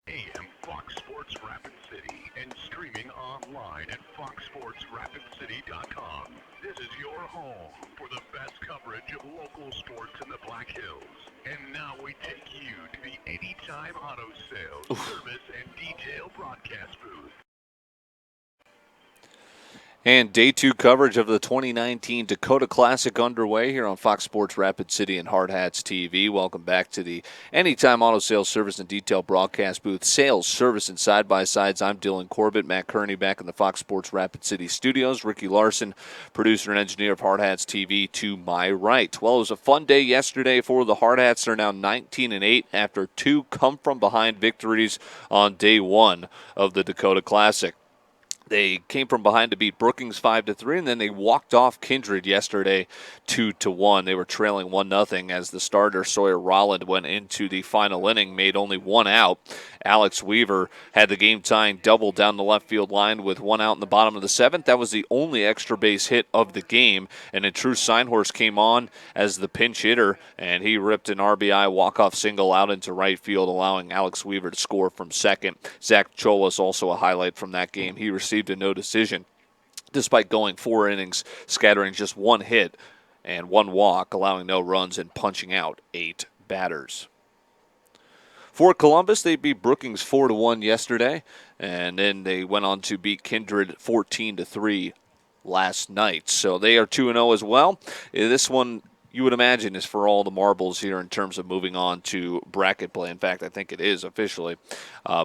AM Fox Sports Rapid City and streaming online at foxsportsrapidcity.com. This is your home for the best coverage of local sports in the Black Hills. And now we take you to the Anytime Auto Sales, Service, and Detail broadcast booth. And day two coverage of the 2019 Dakota Classic underway here on Fox Sports Rapid City and Hardhats TV. Welcome back to the Anytime Auto Sales Service and Detail broadcast booth. Sales, service, and side-by-sides. I'm Dylan Corbett. Matt Kearney back in the Fox Sports Rapid City studios. Ricky Larson, producer and engineer of Hardhats TV, to my right. Well, it was a fun day yesterday for the Hardhats. They're now 19-8 after two come-from-behind victories on day one of the Dakota Classic. They came from behind to beat Brookings 5-3, and then they walked off Kindred yesterday 2-1. They were trailing 1-0 as the starter Sawyer Rolland went into the final inning, made only one out. Alex Weaver had the game-tying double down the left field line with one out in the bottom of the seventh. That was the only extra base hit of the game, and then True Seinhorst came on as the pinch hitter, and he ripped an RBI walk-off single out into right field, allowing Alex Weaver to score from second. Zach Cholas also a highlight from that game. He received a no decision despite going 4 innings, scattering just one hit and one walk, allowing no runs and punching out 8 batters. For Columbus, they beat Brookings 4-1 yesterday, and then they went on to beat Kindred 14-3 last night. So they are 2-0 as well. This one, you would imagine, is for all the marbles here in terms of moving on to bracket play. In fact, I think it is officially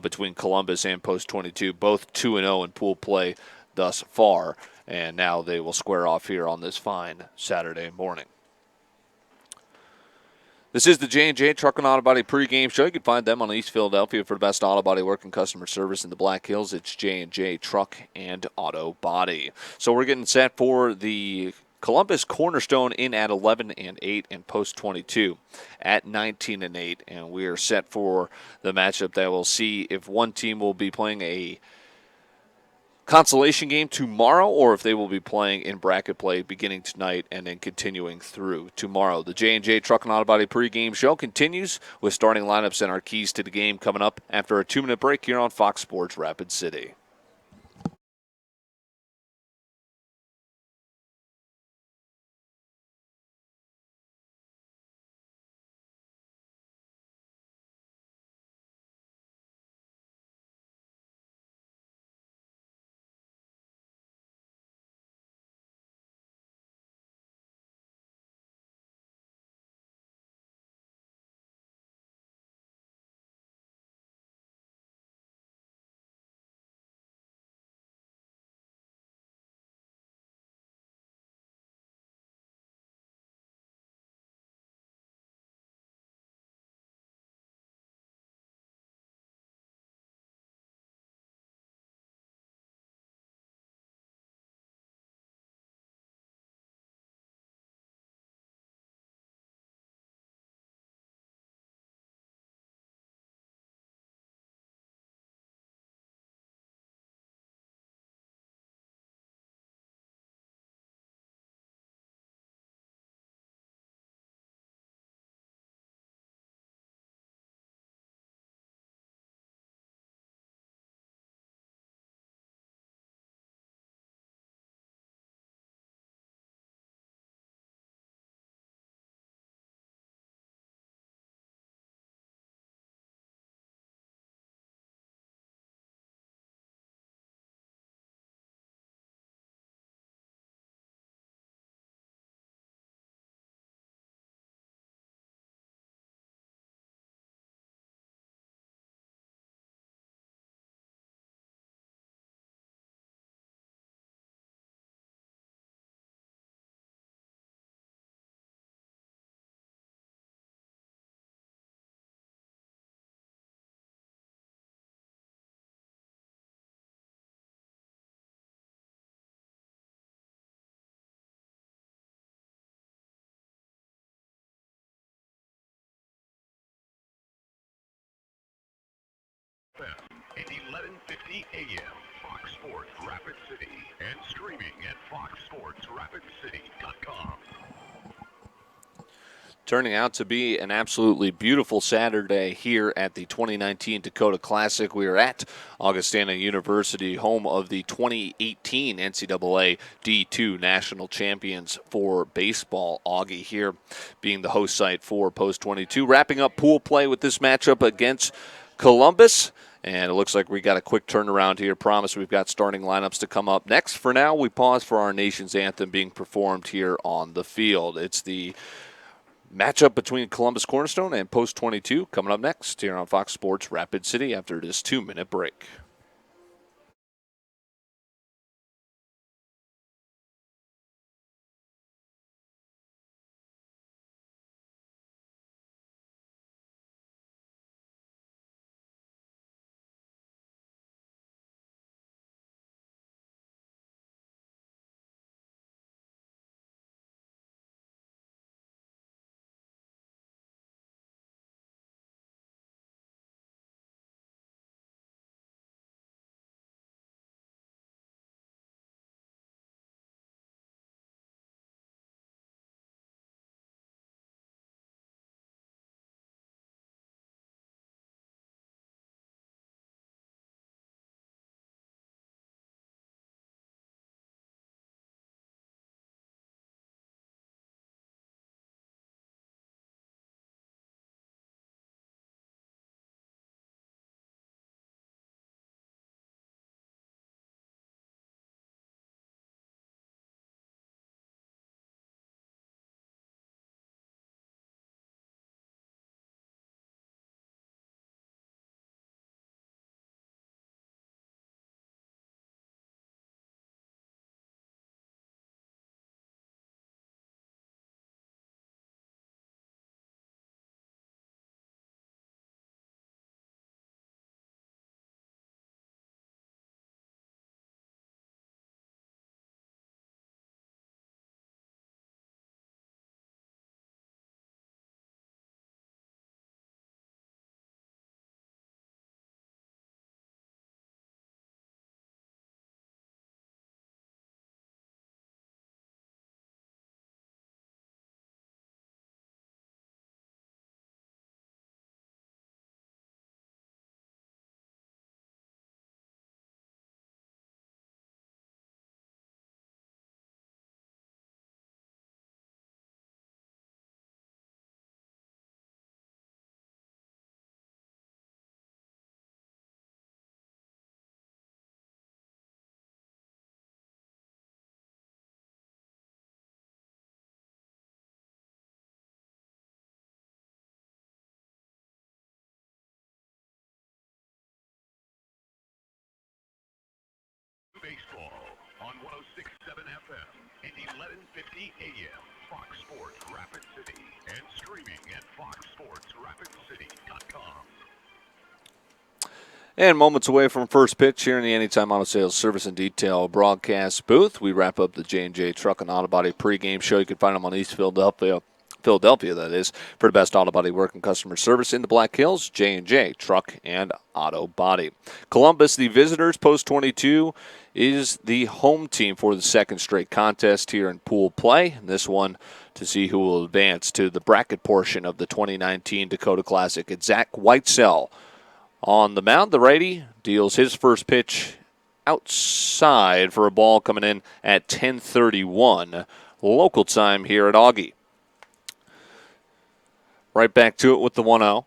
between Columbus and Post 22, both 2-0 in pool play thus far. And now they will square off here on this fine Saturday morning. This is the J&J Truck and Auto Body pregame show. You can find them on East Philadelphia for the best auto body work and customer service in the Black Hills. It's J&J Truck and Auto Body. So we're getting set for the Columbus Cornerstone in at 11-8 and Post 22 at 19-8. And we are set for the matchup that we'll see if one team will be playing a consolation game tomorrow or if they will be playing in bracket play beginning tonight and then continuing through tomorrow. The J&J Truck and Auto Body pregame show continues with starting lineups and our keys to the game coming up after a 2-minute break here on Fox Sports Rapid City. At 11:50 a.m. Fox Sports Rapid City and streaming at foxsportsrapidcity.com. Turning out to be an absolutely beautiful Saturday here at the 2019 Dakota Classic. We are at Augustana University, home of the 2018 NCAA D2 National Champions for baseball. Augie here being the host site for Post 22. Wrapping up pool play with this matchup against Columbus. And it looks like we got a quick turnaround here. Promise we've got starting lineups to come up next. For now, we pause for our nation's anthem being performed here on the field. It's the matchup between Columbus Cornerstone and Post 22 coming up next here on Fox Sports Rapid City after this 2-minute break. Baseball on 106.7 FM and 1150 AM. Fox Sports Rapid City and streaming at foxsportsrapidcity.com. And moments away from first pitch here in the Anytime Auto Sales Service and Detail broadcast booth, we wrap up the J&J Truck and Auto Body pregame show. You can find them on East Philadelphia, that is, for the best auto body work and customer service in the Black Hills. J&J Truck and Auto Body. Columbus, the visitors, Post 22 is the home team for the second straight contest here in pool play. And this one to see who will advance to the bracket portion of the 2019 Dakota Classic. It's Zach Whitesell on the mound. The righty deals his first pitch outside for a ball coming in at 10:31 local time here at Augie. Right back to it with the 1-0.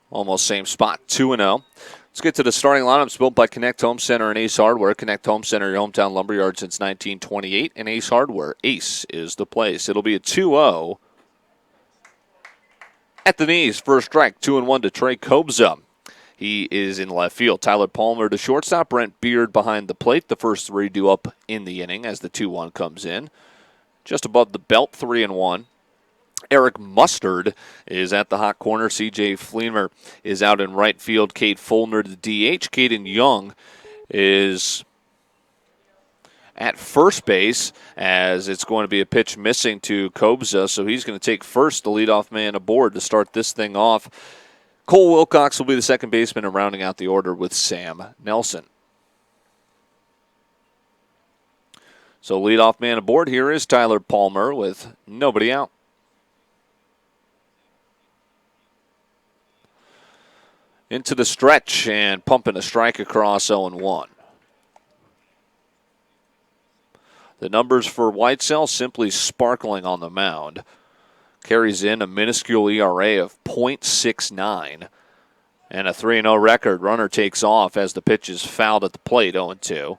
Almost same spot, 2-0. Let's get to the starting lineups built by Connect Home Center and Ace Hardware. Connect Home Center, your hometown lumberyard since 1928, and Ace Hardware. Ace is the place. It'll be a 2-0 at the knees. First strike, 2-1 to Trey Kobza. He is in left field. Tyler Palmer to shortstop. Brent Beard behind the plate. The first three due up in the inning as the 2-1 comes in. Just above the belt, 3-1. Eric Mustard is at the hot corner. C.J. Fleener is out in right field. Kate Fulner, the DH. Caden Young is at first base as it's going to be a pitch missing to Kobza, so he's going to take first, the leadoff man aboard to start this thing off. Cole Wilcox will be the second baseman and rounding out the order with Sam Nelson. So leadoff man aboard here is Tyler Palmer with nobody out. into the stretch and pumping a strike across 0-1. The numbers for Whitesell simply sparkling on the mound. Carries in a minuscule ERA of .69 and a 3-0 record. Runner takes off as the pitch is fouled at the plate, 0-2.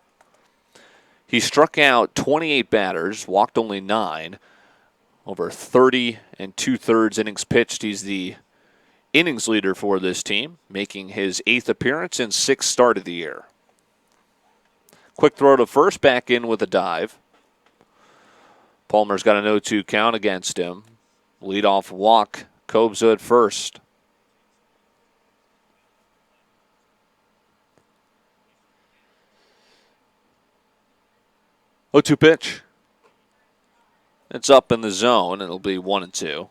He struck out 28 batters, walked only 9. Over 30 2/3 innings pitched. He's the innings leader for this team, making his 8th appearance and 6th start of the year. Quick throw to first, back in with a dive. Palmer's got an 0-2 count against him. Leadoff walk, Kobza at first. Oh, 2 pitch. It's up in the zone. It'll be 1-2.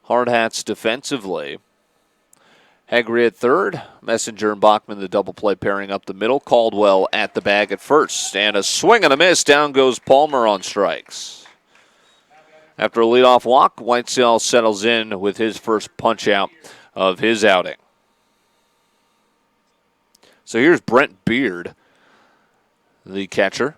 Hardhats defensively. Hegre at third. Messenger and Bachman the double play pairing up the middle. Caldwell at the bag at first. And a swing and a miss. Down goes Palmer on strikes. After a leadoff walk, Whitesell settles in with his first punch out of his outing. So here's Brent Beard, the catcher.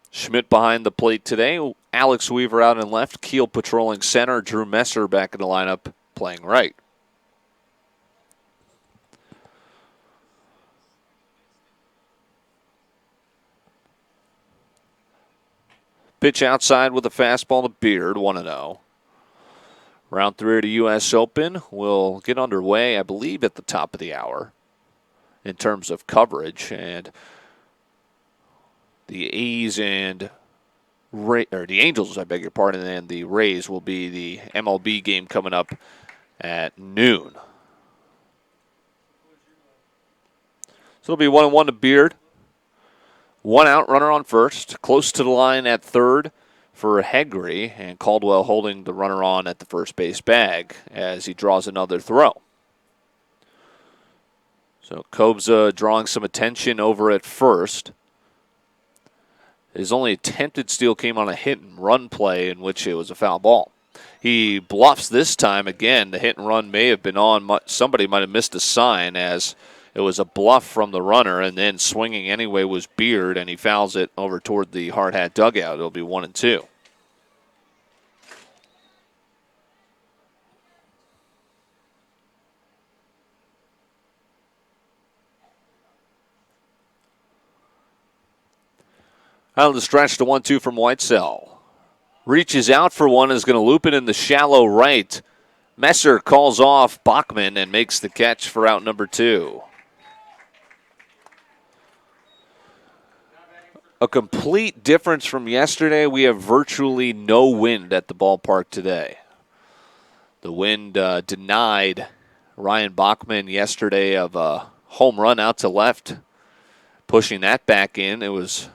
Schmidt behind the plate today. Alex Weaver out in left. Keel patrolling center. Drew Messer back in the lineup playing right. Pitch outside with a fastball to Beard, 1-0. Round 3 of the U.S. Open will get underway, I believe, at the top of the hour in terms of coverage. And the A's and the Angels, I beg your pardon, and the Rays will be the MLB game coming up at noon. So it'll be 1-1 to Beard. 1 out, runner on first. Close to the line at third for Hegre, and Caldwell holding the runner on at the first base bag as he draws another throw. So Kobza drawing some attention over at first. His only attempted steal came on a hit and run play in which it was a foul ball. He bluffs this time again. The hit and run may have been on. Somebody might have missed a sign as it was a bluff from the runner, and then swinging anyway was Beard, and he fouls it over toward the hard hat dugout. It'll be 1-2. Out of the stretch to 1-2 from Whitesell. Reaches out for one, is going to loop it in the shallow right. Messer calls off Bachman and makes the catch for out number 2. A complete difference from yesterday. We have virtually no wind at the ballpark today. The wind denied Ryan Bachman yesterday of a home run out to left. Pushing that back in, it was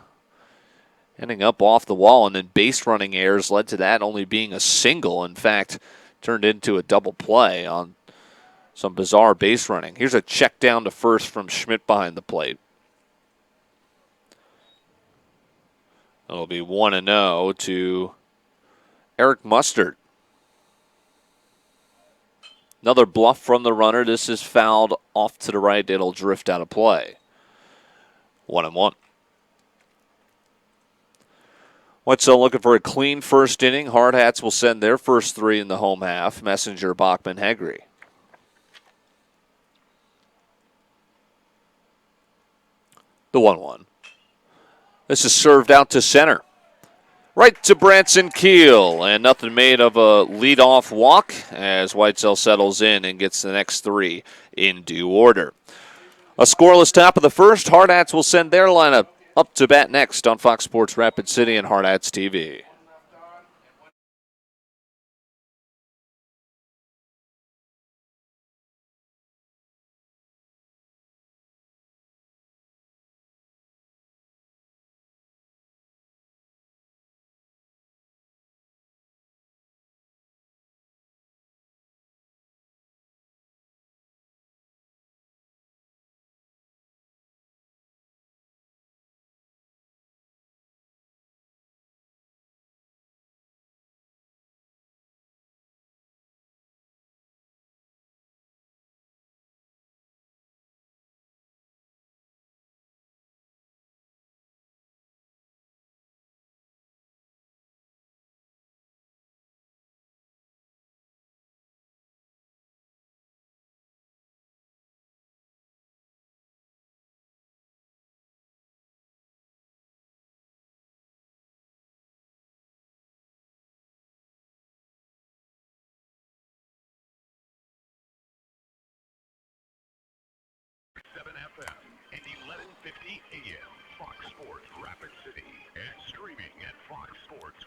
ending up off the wall, and then base running errors led to that only being a single. In fact, turned into a double play on some bizarre base running. Here's a check down to first from Schmidt behind the plate. It'll be 1-0 to Eric Mustard. Another bluff from the runner. This is fouled off to the right. It'll drift out of play. 1-1. Whitesell looking for a clean first inning. Hardhats will send their first 3 in the home half. Messenger, Bachman, Hegre. The 1-1. This is served out to center. Right to Branson Keel, and nothing made of a leadoff walk as Whitesell settles in and gets the next 3 in due order. A scoreless top of the first. Hardhats will send their lineup up to bat next on Fox Sports Rapid City and Hardhats TV.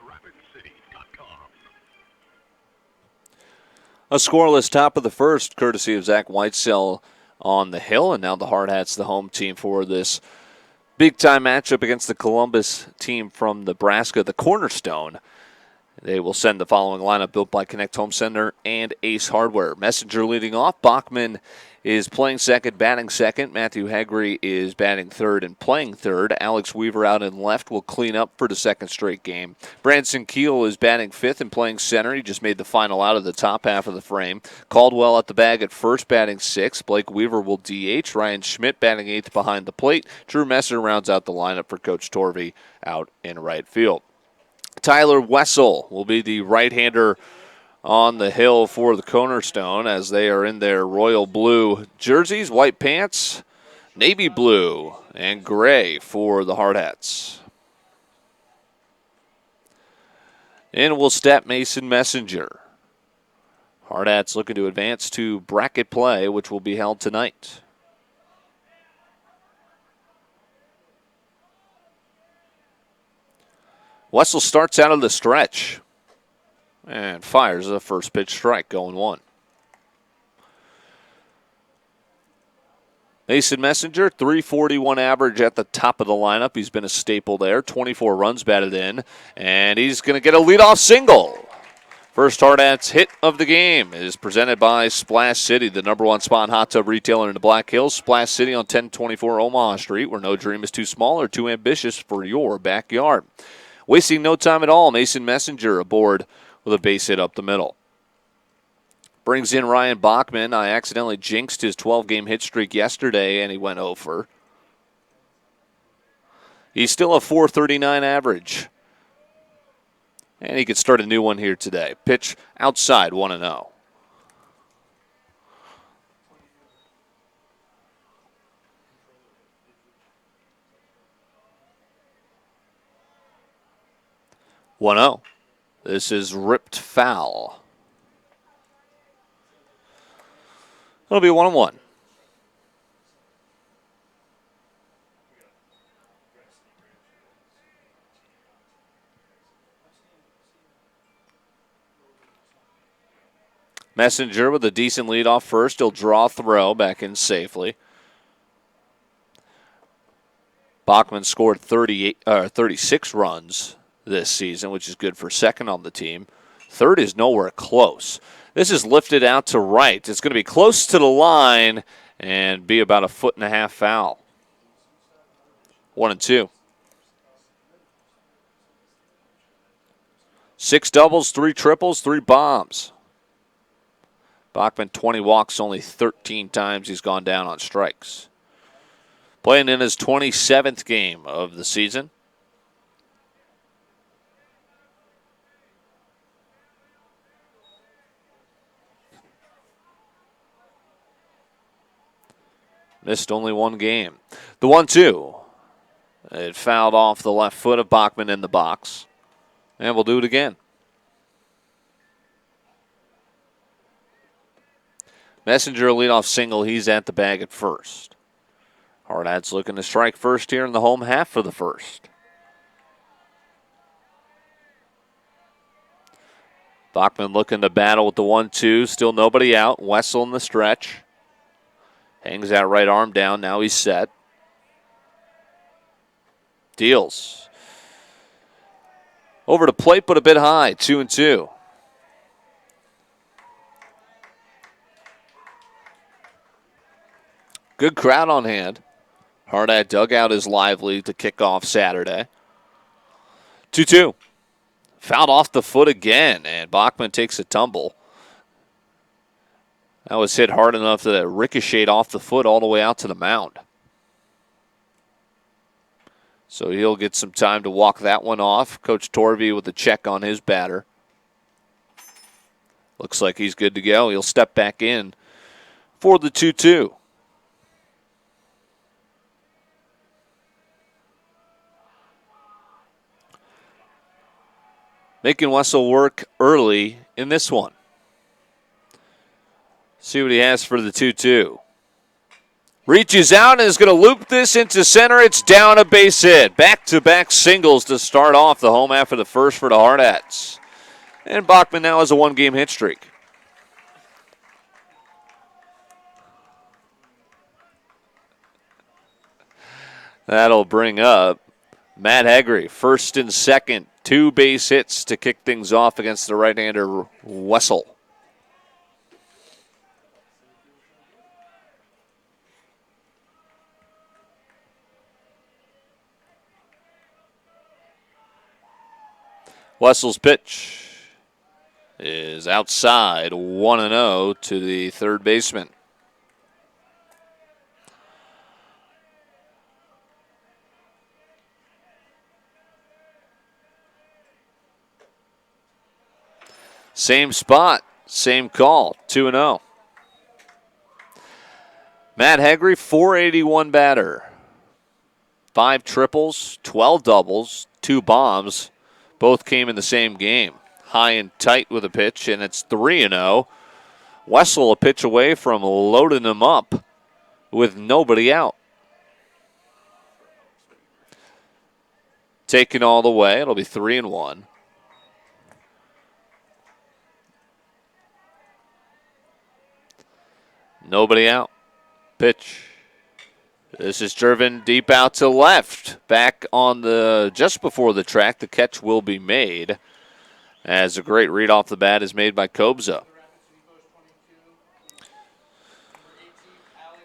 SportsRapidCity.com. A scoreless top of the first, courtesy of Zach Whitesell on the hill, and now the Hardhats, the home team for this big-time matchup against the Columbus team from Nebraska, the Cornerstone. They will send the following lineup built by Connect Home Center and Ace Hardware. Messenger leading off. Bachman is playing second, batting second. Matthew Haggerty is batting third and playing third. Alex Weaver out in left will clean up for the second straight game. Branson Keel is batting fifth and playing center. He just made the final out of the top half of the frame. Caldwell at the bag at first, batting sixth. Blake Weaver will DH. Ryan Schmidt batting eighth behind the plate. Drew Messer rounds out the lineup for Coach Torvey out in right field. Tyler Wessel will be the right-hander on the hill for the Cornerstone as they are in their royal blue jerseys, white pants, navy blue, and gray for the Hardhats. In will step Mason Messenger. Hardhats looking to advance to bracket play, which will be held tonight. Wessel starts out of the stretch and fires a first pitch strike, going one. Mason Messenger, .341 average at the top of the lineup. He's been a staple there. 24 runs batted in, and he's going to get a leadoff single. First Hardhats hit of the game is presented by Splash City, the #1 spot hot tub retailer in the Black Hills. Splash City on 1024 Omaha Street, where no dream is too small or too ambitious for your backyard. Wasting no time at all, Mason Messenger aboard with a base hit up the middle. Brings in Ryan Bachman. I accidentally jinxed his 12-game hit streak yesterday, and he went over. He's still a .439 average. And he could start a new one here today. Pitch outside, 1-0. This is ripped foul. It'll be 1-1. Messenger with a decent lead off first. He'll draw throw back in safely. Bachman scored 36 runs this season, which is good for second on the team. Third is nowhere close. This is lifted out to right. It's going to be close to the line and be about a 1.5 foot foul. 1-2. 6 doubles, 3 triples, 3 bombs. Bachman 20 walks, only 13 times he's gone down on strikes. Playing in his 27th game of the season. Missed only one game. The 1-2. It fouled off the left foot of Bachman in the box. And we'll do it again. Messenger leadoff single. He's at the bag at first. Hardhats looking to strike first here in the home half for the first. Bachman looking to battle with the 1-2. Still nobody out. Wessel in the stretch. Hangs that right arm down. Now he's set. Deals. Over to plate, but a bit high. 2-2. Good crowd on hand. Hardhat dugout is lively to kick off Saturday. 2-2. Fouled off the foot again, and Bachman takes a tumble. That was hit hard enough that it ricocheted off the foot all the way out to the mound. So he'll get some time to walk that one off. Coach Torvey with a check on his batter. Looks like he's good to go. He'll step back in for the 2-2. Making Wessel work early in this one. See what he has for the 2-2. Reaches out and is going to loop this into center. It's down, a base hit. Back-to-back singles to start off the home half of the first for the Hardhats. And Bachman now has a one-game hit streak. That'll bring up Matt Hegre, first and second. 2 base hits to kick things off against the right-hander Wessel. Wessel's pitch is outside, 1-0 to the third baseman. Same spot, same call, 2-0. Matt Hegre, 481 batter. 5 triples, 12 doubles, 2 bombs. Both came in the same game. High and tight with a pitch, and it's 3-0. Wessel a pitch away from loading him up with nobody out. Taken all the way, it'll be 3-1. Nobody out. Pitch. This is driven deep out to left. Back on the, just before the track, the catch will be made. As a great read off the bat is made by Kobza.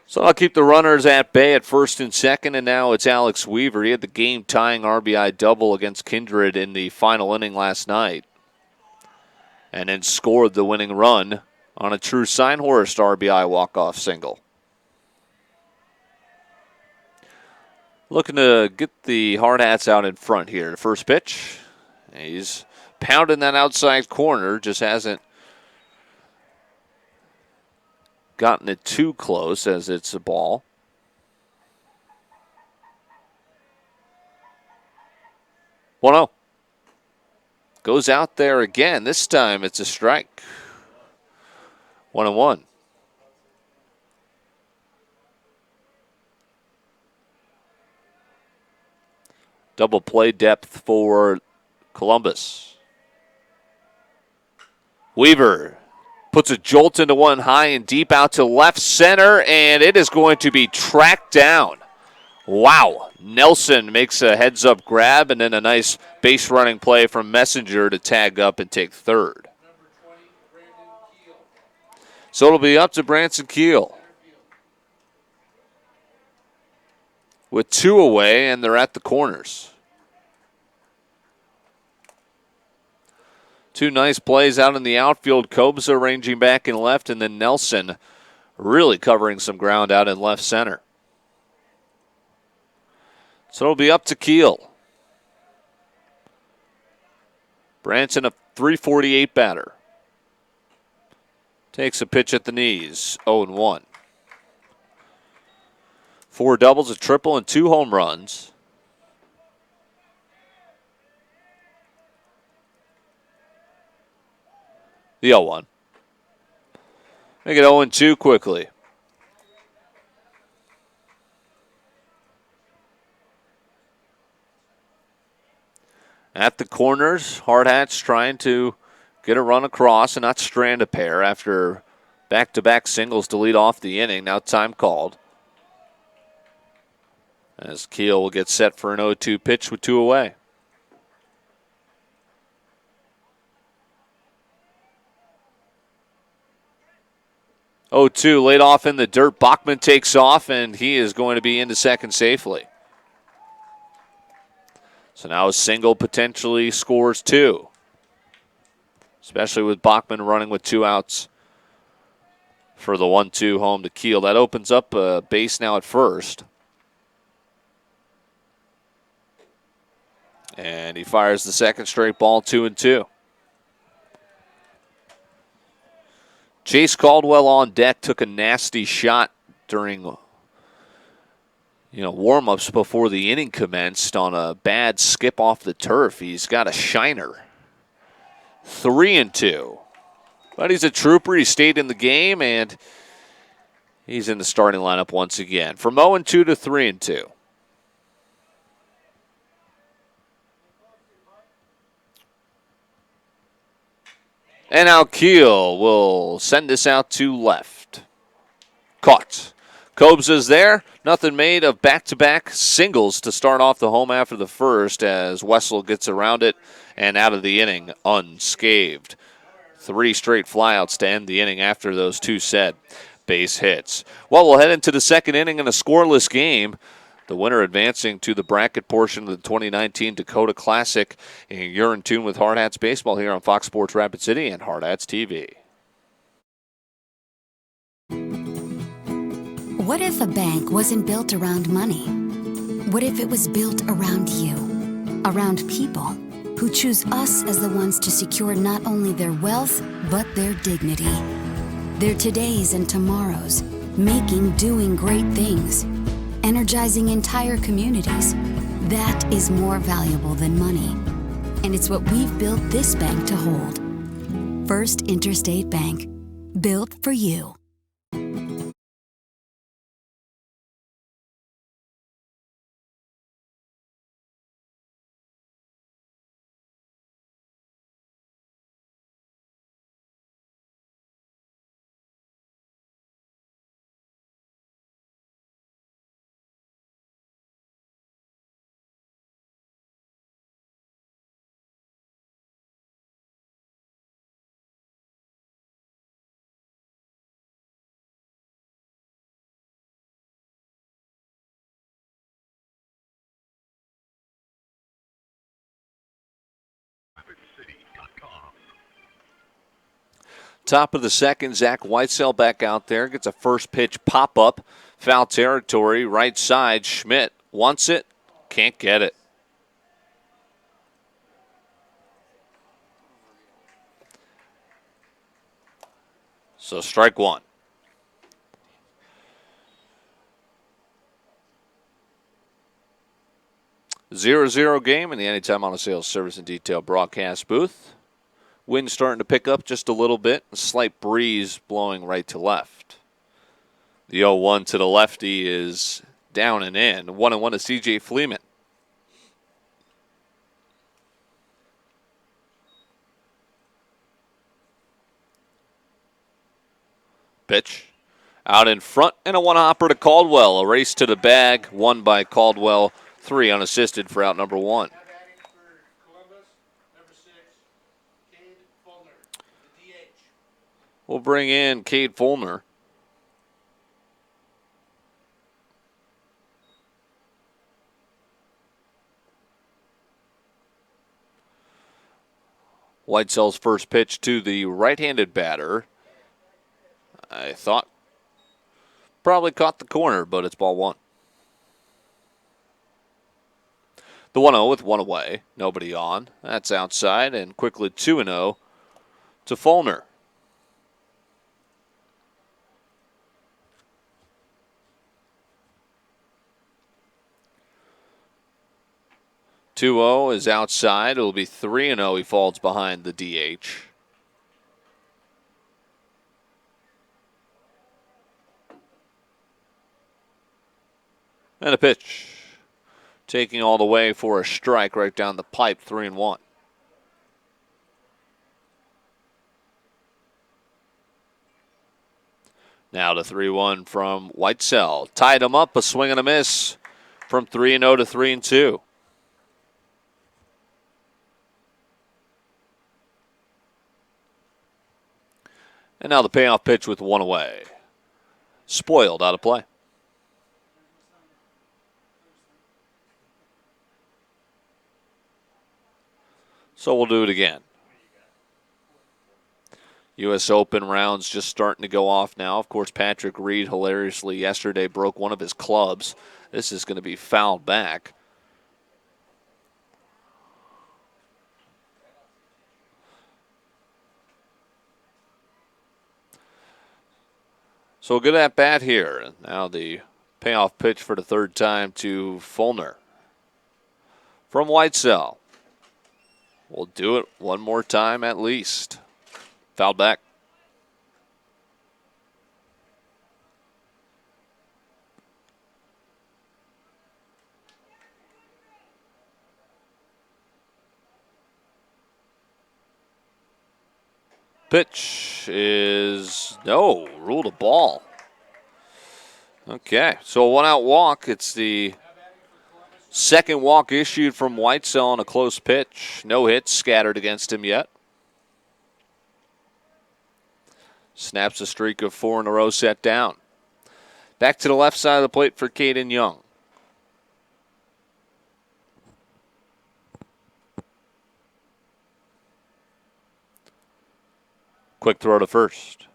So I'll keep the runners at bay at first and second, and now it's Alex Weaver. He had the game-tying RBI double against Kindred in the final inning last night. And then scored the winning run on a true Seinhorst RBI walk-off single. Looking to get the Hardhats out in front here. The first pitch, he's pounding that outside corner, just hasn't gotten it too close as it's a ball. One-0. Goes out there again. This time it's a strike. 1-1. Double play depth for Columbus. Weaver puts a jolt into one high and deep out to left center, and it is going to be tracked down. Wow. Nelson makes a heads-up grab, and then a nice base running play from Messenger to tag up and take third. So it'll be up to Branson Keel. With 2 away, and they're at the corners. 2 nice plays out in the outfield. Kobza ranging back and left, and then Nelson really covering some ground out in left center. So it'll be up to Keel. Branson, a .348 batter. Takes a pitch at the knees, 0-1. 4 doubles, a triple, and 2 home runs. The 0-1. Make it 0-2 quickly. At the corners, Hardhats trying to get a run across and not strand a pair after back-to-back singles to lead off the inning. Now time called. As Keel will get set for an 0-2 pitch with 2 away. Oh, 2 laid off in the dirt. Bachman takes off, and he is going to be into second safely. So now a single potentially scores 2. Especially with Bachman running with 2 outs for the 1-2 home to Keel. That opens up a base now at first. And he fires the second straight ball, 2-2. Chase Caldwell on deck took a nasty shot during warm-ups before the inning commenced on a bad skip off the turf. He's got a shiner. 3-2. But he's a trooper. He stayed in the game, and He's in the starting lineup once again. From 0-2 to 3-2. And now Keel will send this out to left. Caught. Cobes is there. Nothing made of back-to-back singles to start off the home after the first as Wessel gets around it and out of the inning unscathed. 3 straight flyouts to end the inning after those 2 set base hits. Well, we'll head into the second inning in a scoreless game. The winner advancing to the bracket portion of the 2019 Dakota Classic. And you're in tune with Hardhats Baseball here on Fox Sports Rapid City and Hardhats TV. What if a bank wasn't built around money? What if it was built around you, around people who choose us as the ones to secure not only their wealth, but their dignity, their todays and tomorrows, doing great things, energizing entire communities? That is more valuable than money. And it's what we've built this bank to hold. First Interstate Bank, built for you. Top of the second, Zach Whitesell back out there. Gets a first pitch pop-up. Foul territory, right side. Schmidt wants it. Can't get it. So strike one. Zero game in the Anytime Auto Sales Service and Detail broadcast booth. Wind starting to pick up just a little bit. A slight breeze blowing right to left. The 0-1 to the lefty is down and in. 1-1 to C.J. Fleeman. Pitch. Out in front and a one-hopper to Caldwell. A race to the bag. Won by Caldwell. 3 unassisted for out number 1. We'll bring in Cade Fulner. Whitesell's first pitch to the right-handed batter. I thought probably caught the corner, but it's ball 1. The 1-0 with 1 away. Nobody on. That's outside, and quickly 2-0 to Fulner. 2-0 is outside. It'll be 3-0. He falls behind the DH. And a pitch. Taking all the way for a strike right down the pipe, 3-1. Now to 3-1 from Whitesell. Tied him up, a swing and a miss from 3-0 to 3-2. And now the payoff pitch with 1 away. Spoiled out of play. So we'll do it again. U.S. Open rounds just starting to go off now. Of course, Patrick Reed hilariously yesterday broke one of his clubs. This is going to be fouled back. So a good at-bat here. Now the payoff pitch for the 3rd time to Fulner. From Whitesell. We'll do it one more time at least. Fouled back. Pitch is no, ruled a ball. Okay, so a 1-out walk. It's the second walk issued from Whitesell on a close pitch. No hits scattered against him yet. Snaps a streak of 4 in a row set down. Back to the left side of the plate for Caden Young. Quick throw to first.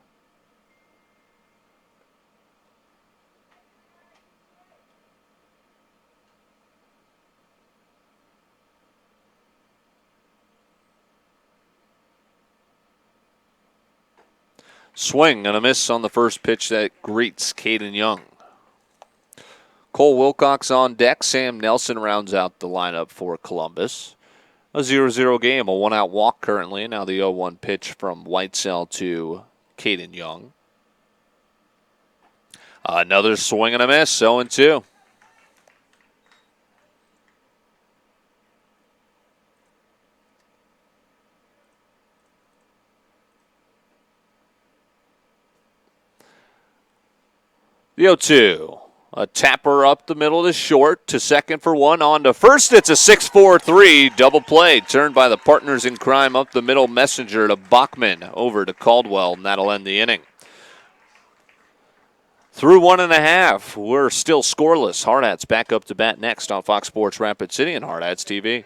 Swing and a miss on the first pitch that greets Caden Young. Cole Wilcox on deck. Sam Nelson rounds out the lineup for Columbus. A 0-0 game, a 1-out walk currently. Now the 0-1 pitch from Whitesell to Caden Young. Another swing and a miss, 0-2. The 0-2. A tapper up the middle to short, to second for one, on to first. It's a 6-4-3 double play, turned by the partners in crime up the middle. Messenger to Bachman, over to Caldwell, and that'll end the inning. Through 1.5, we're still scoreless. Hardhats back up to bat next on Fox Sports Rapid City and Hardhats TV.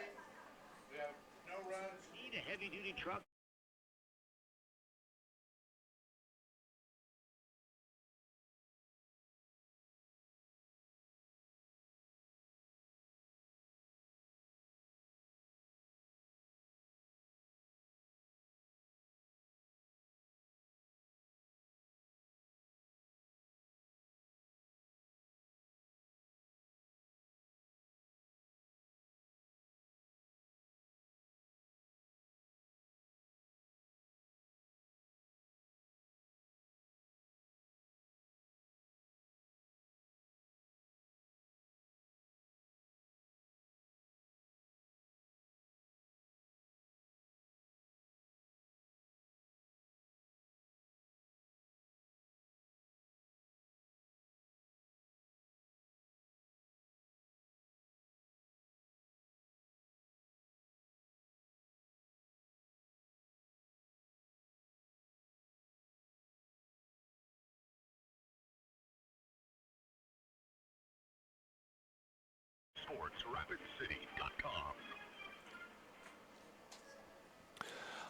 SportsRapidCity.com.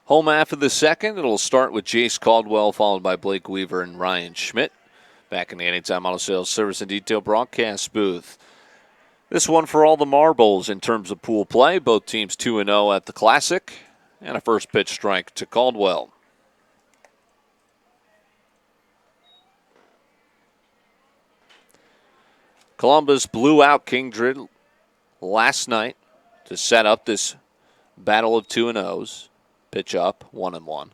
Home half of the second. It'll start with Jace Caldwell, followed by Blake Weaver and Ryan Schmidt. Back in the Anytime Auto Sales Service and Detail broadcast booth. This one for all the marbles in terms of pool play. Both teams 2-0 at the Classic. And a first pitch strike to Caldwell. Columbus blew out Kingdred last night to set up this battle of 2-0s. Pitch up, 1-1.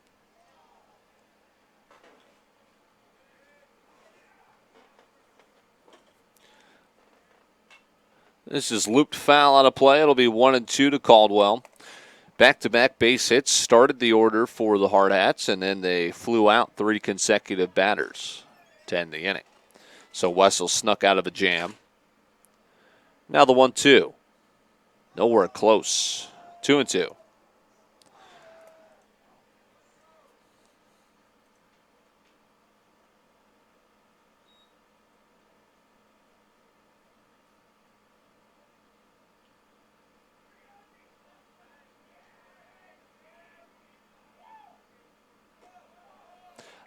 This is looped foul out of play. It'll be 1-2 to Caldwell. Back-to-back base hits started the order for the Hardhats, and then they flew out 3 consecutive batters to end the inning. So Wessel snuck out of a jam. Now the 1-2. Nowhere close. 2-2.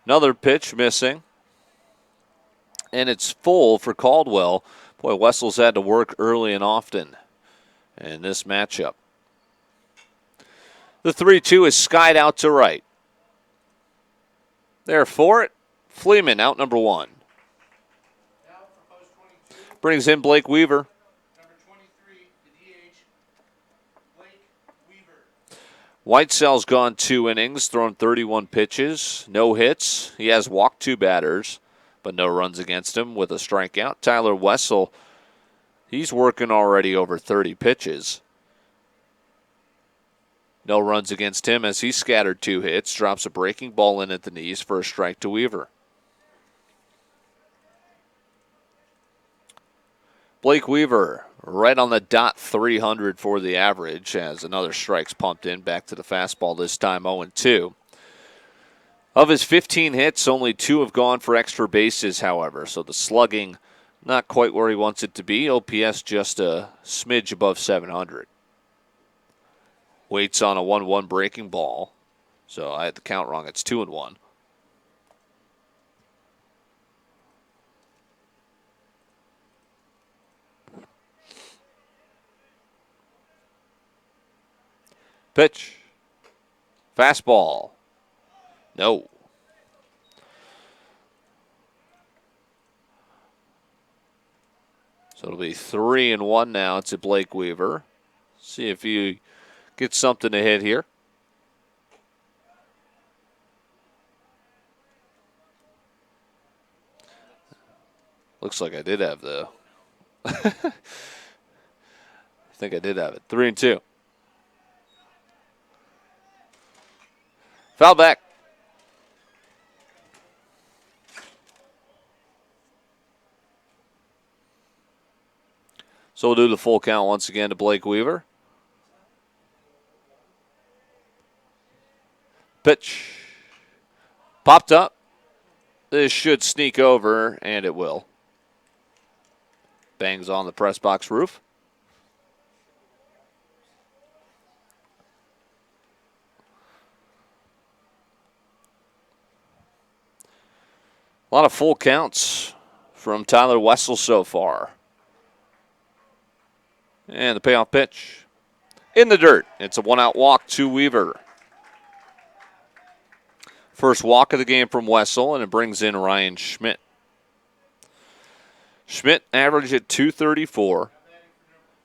Another pitch missing. And it's full for Caldwell. Boy, Wessel's had to work early and often in this matchup. The 3-2 is skied out to right. There for it. Fleeman out number 1. Brings in Blake Weaver. Number 23, the DH, Blake Weaver. Whitesell's gone 2 innings, thrown 31 pitches, no hits. He has walked 2 batters, but no runs against him with a strikeout. Tyler Wessel, he's working already over 30 pitches. No runs against him as he scattered 2 hits, drops a breaking ball in at the knees for a strike to Weaver. Blake Weaver right on the dot, 300 for the average as another strike's pumped in. Back to the fastball this time, 0-2. Of his 15 hits, only 2 have gone for extra bases, however, so the slugging not quite where he wants it to be. OPS just a smidge above 700. Waits on a 1-1 breaking ball. So I had the count wrong. It's 2-1. Pitch. Fastball. No. So it'll be 3-1 now to Blake Weaver. See if he gets something to hit here. Looks like I did have the. I think I did have it. 3-2. Foul back. So we'll do the full count once again to Blake Weaver. Pitch. Popped up. This should sneak over, and it will. Bangs on the press box roof. A lot of full counts from Tyler Wessel so far. And the payoff pitch. In the dirt. It's a 1-out walk to Weaver. First walk of the game from Wessel, and it brings in Ryan Schmidt. Schmidt averaged at 234.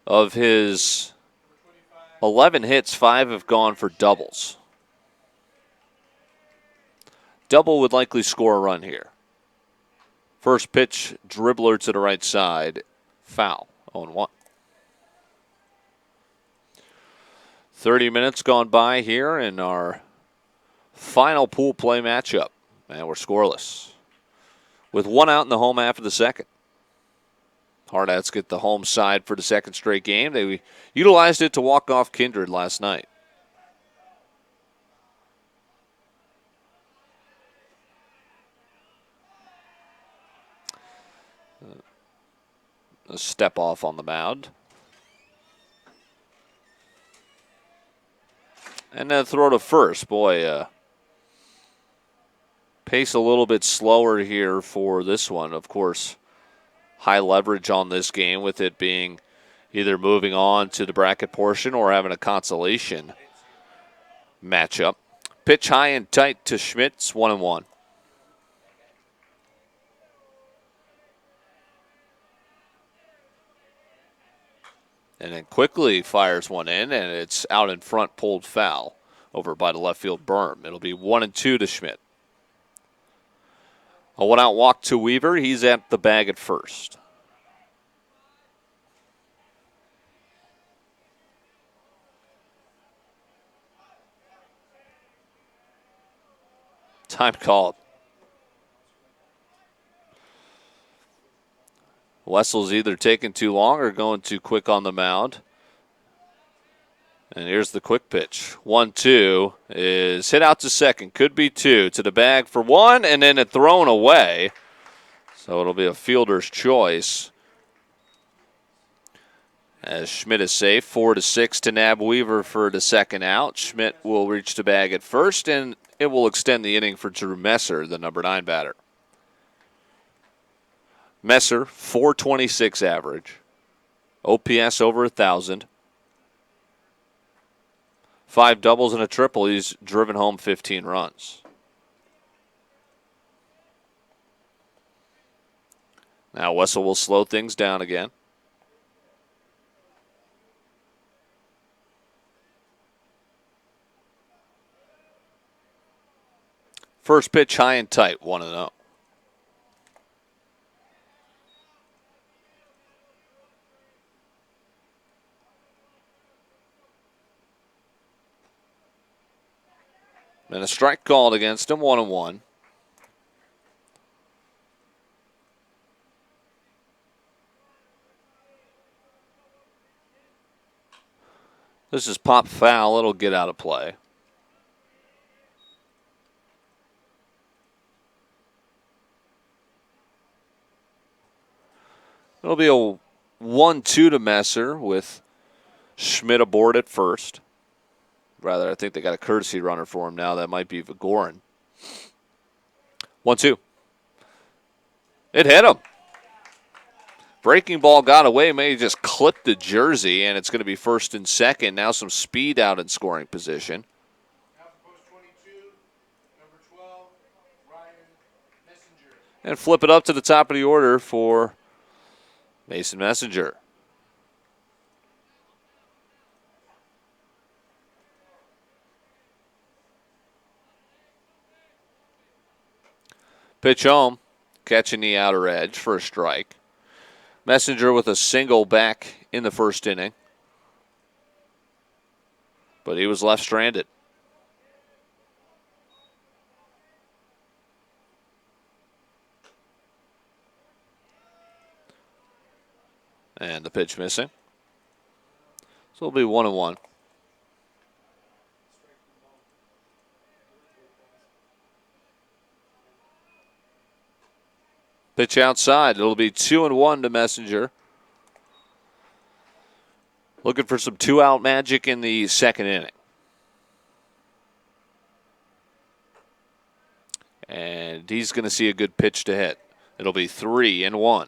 Of his 11 hits, 5 have gone for doubles. Double would likely score a run here. First pitch, dribbler to the right side. Foul. 0-1. 30 minutes gone by here in our final pool play matchup. And we're scoreless. With 1 out in the home half of the second. Hardhats get the home side for the second straight game. They utilized it to walk off Kindred last night. A step off on the mound. And then throw to first. Boy, pace a little bit slower here for this one. Of course, high leverage on this game with it being either moving on to the bracket portion or having a consolation matchup. Pitch high and tight to Schmitz, 1-1. And then quickly fires one in, and it's out in front, pulled foul over by the left field berm. It'll be 1-2 to Schmidt. A 1-out walk to Weaver. He's at the bag at first. Time called. Wessel's either taking too long or going too quick on the mound. And here's the quick pitch. 1-2 is hit out to second. Could be 2. To the bag for 1, and then it thrown away. So it'll be a fielder's choice. As Schmidt is safe, 4-6 to nab Weaver for the second out. Schmidt will reach the bag at first, and it will extend the inning for Drew Messer, the number 9 batter. Messer, 426 average. OPS over 1,000. 5 doubles and a triple. He's driven home 15 runs. Now Wessel will slow things down again. First pitch high and tight, 1-0. And a strike called against him, 1-1. This is pop foul. It'll get out of play. It'll be a 1-2 to Messer with Schmidt aboard at first. Rather, I think they got a courtesy runner for him now. That might be Vigorin. 1-2. It hit him. Breaking ball got away. May just clipped the jersey, and it's going to be first and second. Now some speed out in scoring position. Now for post 22, number 12, Ryan Messenger. And flip it up to the top of the order for Mason Messenger. Pitch home, catching the outer edge for a strike. Messenger with a single back in the first inning. But he was left stranded. And the pitch missing. So it'll be 1-1. Pitch outside. It'll be 2-1 to Messenger. Looking for some two-out magic in the second inning. And he's going to see a good pitch to hit. It'll be 3-1.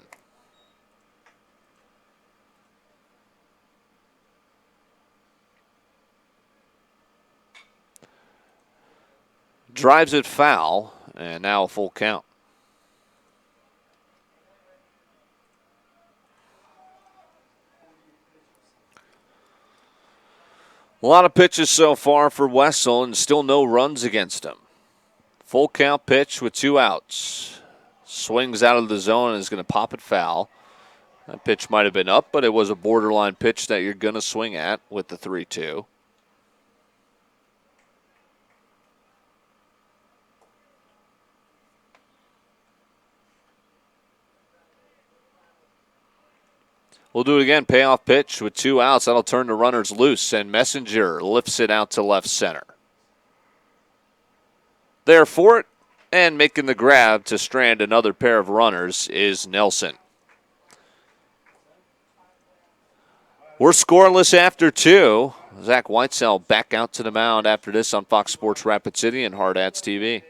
Drives it foul, and now a full count. A lot of pitches so far for Wessel, and still no runs against him. Full count pitch with 2 outs. Swings out of the zone and is going to pop it foul. That pitch might have been up, but it was a borderline pitch that you're going to swing at with the 3-2. We'll do it again. Payoff pitch with 2 outs. That'll turn the runners loose, and Messenger lifts it out to left center. There for it, and making the grab to strand another pair of runners is Nelson. We're scoreless after 2. Zach Whitesell back out to the mound after this on Fox Sports Rapid City and Hardhats TV.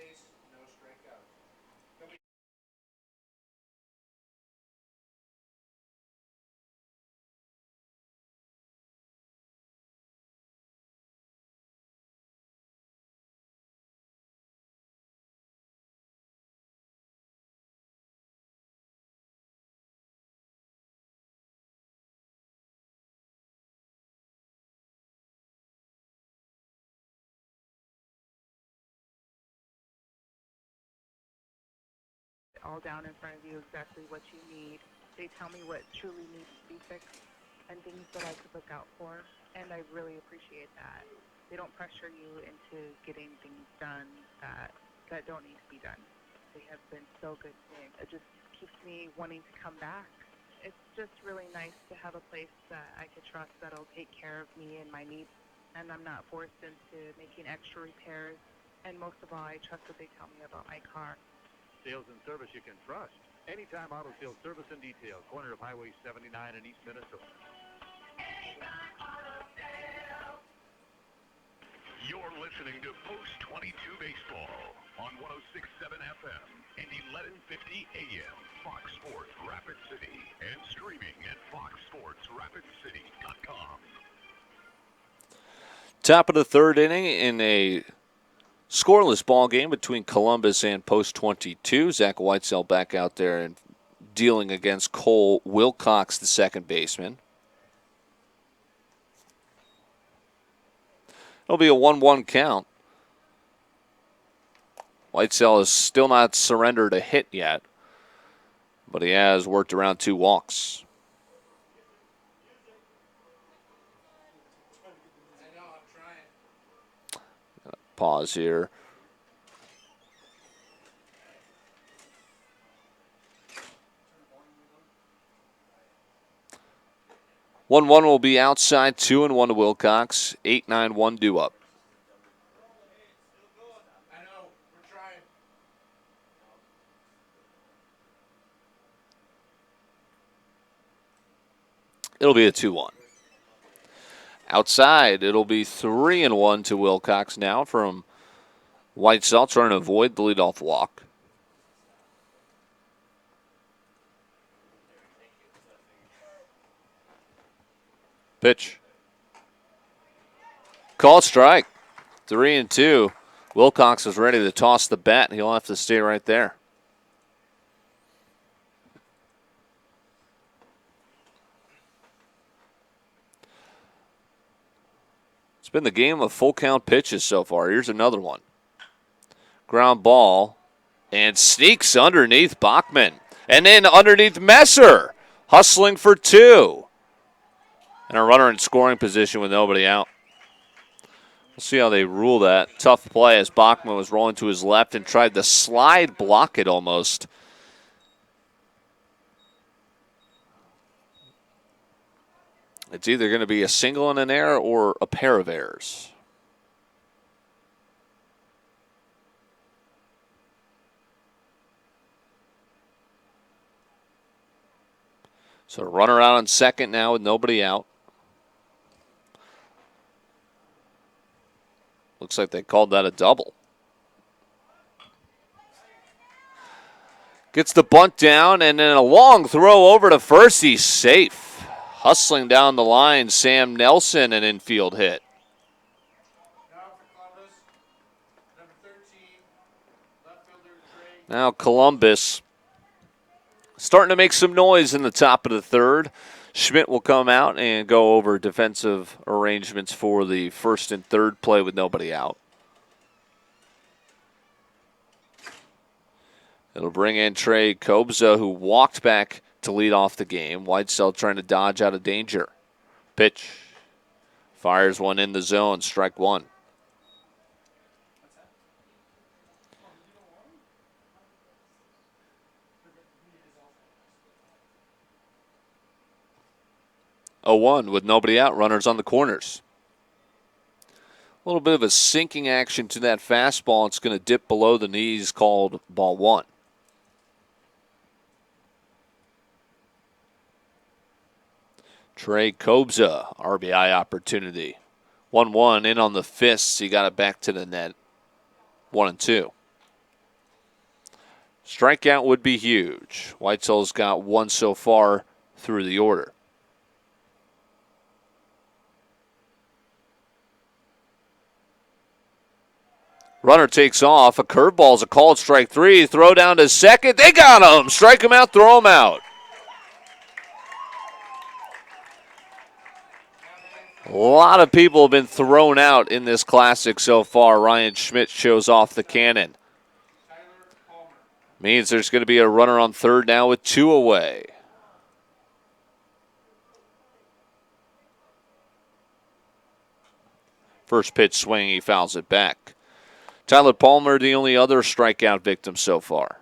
All down in front of you exactly what you need. They tell me what truly needs to be fixed and things that I could look out for, and I really appreciate that. They don't pressure you into getting things done that don't need to be done. They have been so good to me. It just keeps me wanting to come back. It's just really nice to have a place that I could trust that'll take care of me and my needs, and I'm not forced into making extra repairs. And most of all, I trust what they tell me about my car. Sales and service you can trust. Anytime Auto Sales Service and Detail, corner of Highway 79 in East Minnesota. You're listening to Post 22 Baseball on 106.7 FM and 1150 AM, Fox Sports Rapid City, and streaming at foxsportsrapidcity.com. Top of the third inning in a scoreless ball game between Columbus and Post 22. Zach Whitesell back out there and dealing against Cole Wilcox, the second baseman. It'll be a 1-1 count. Whitesell has still not surrendered a hit yet, but he has worked around 2 walks. I know, I'm trying. Pause here. 1-1 will be outside, 2-1 to Wilcox. 8-9-1 due up. I know, we're trying. It'll be a 2-1. Outside, it'll be 3-1 to Wilcox now from Whitesell trying to avoid the leadoff walk. Pitch. Call strike. 3-2. Wilcox is ready to toss the bat. He'll have to stay right there. It's been the game of full count pitches so far. Here's another one. Ground ball and sneaks underneath Bachman. And then underneath Messer. Hustling for 2. And a runner in scoring position with nobody out. We'll see how they rule that. Tough play as Bachman was rolling to his left and tried to slide block it almost. It's either going to be a single and an error or a pair of errors. So runner out on second now with nobody out. Looks like they called that a double. Gets the bunt down and then a long throw over to first. He's safe. Hustling down the line, Sam Nelson, an infield hit. Now for Columbus, number 13, left fielder Trey. Now Columbus starting to make some noise in the top of the third. Schmidt will come out and go over defensive arrangements for the first and third play with nobody out. It'll bring in Trey Kobza, who walked back to lead off the game. Whitesell trying to dodge out of danger. Pitch. Fires one in the zone. Strike 1. A 1 with nobody out. Runners on the corners. A little bit of a sinking action to that fastball. It's going to dip below the knees, called ball 1. Trey Kobza, RBI opportunity. 1-1 in on the fists. He got it back to the net. 1-2. Strikeout would be huge. Whitesell's got 1 so far through the order. Runner takes off. A curveball's a called strike 3. Throw down to second. They got him. Strike him out, throw him out. A lot of people have been thrown out in this classic so far. Ryan Schmidt shows off the cannon. Means there's going to be a runner on third now with 2 away. First pitch swing, he fouls it back. Tyler Palmer, the only other strikeout victim so far.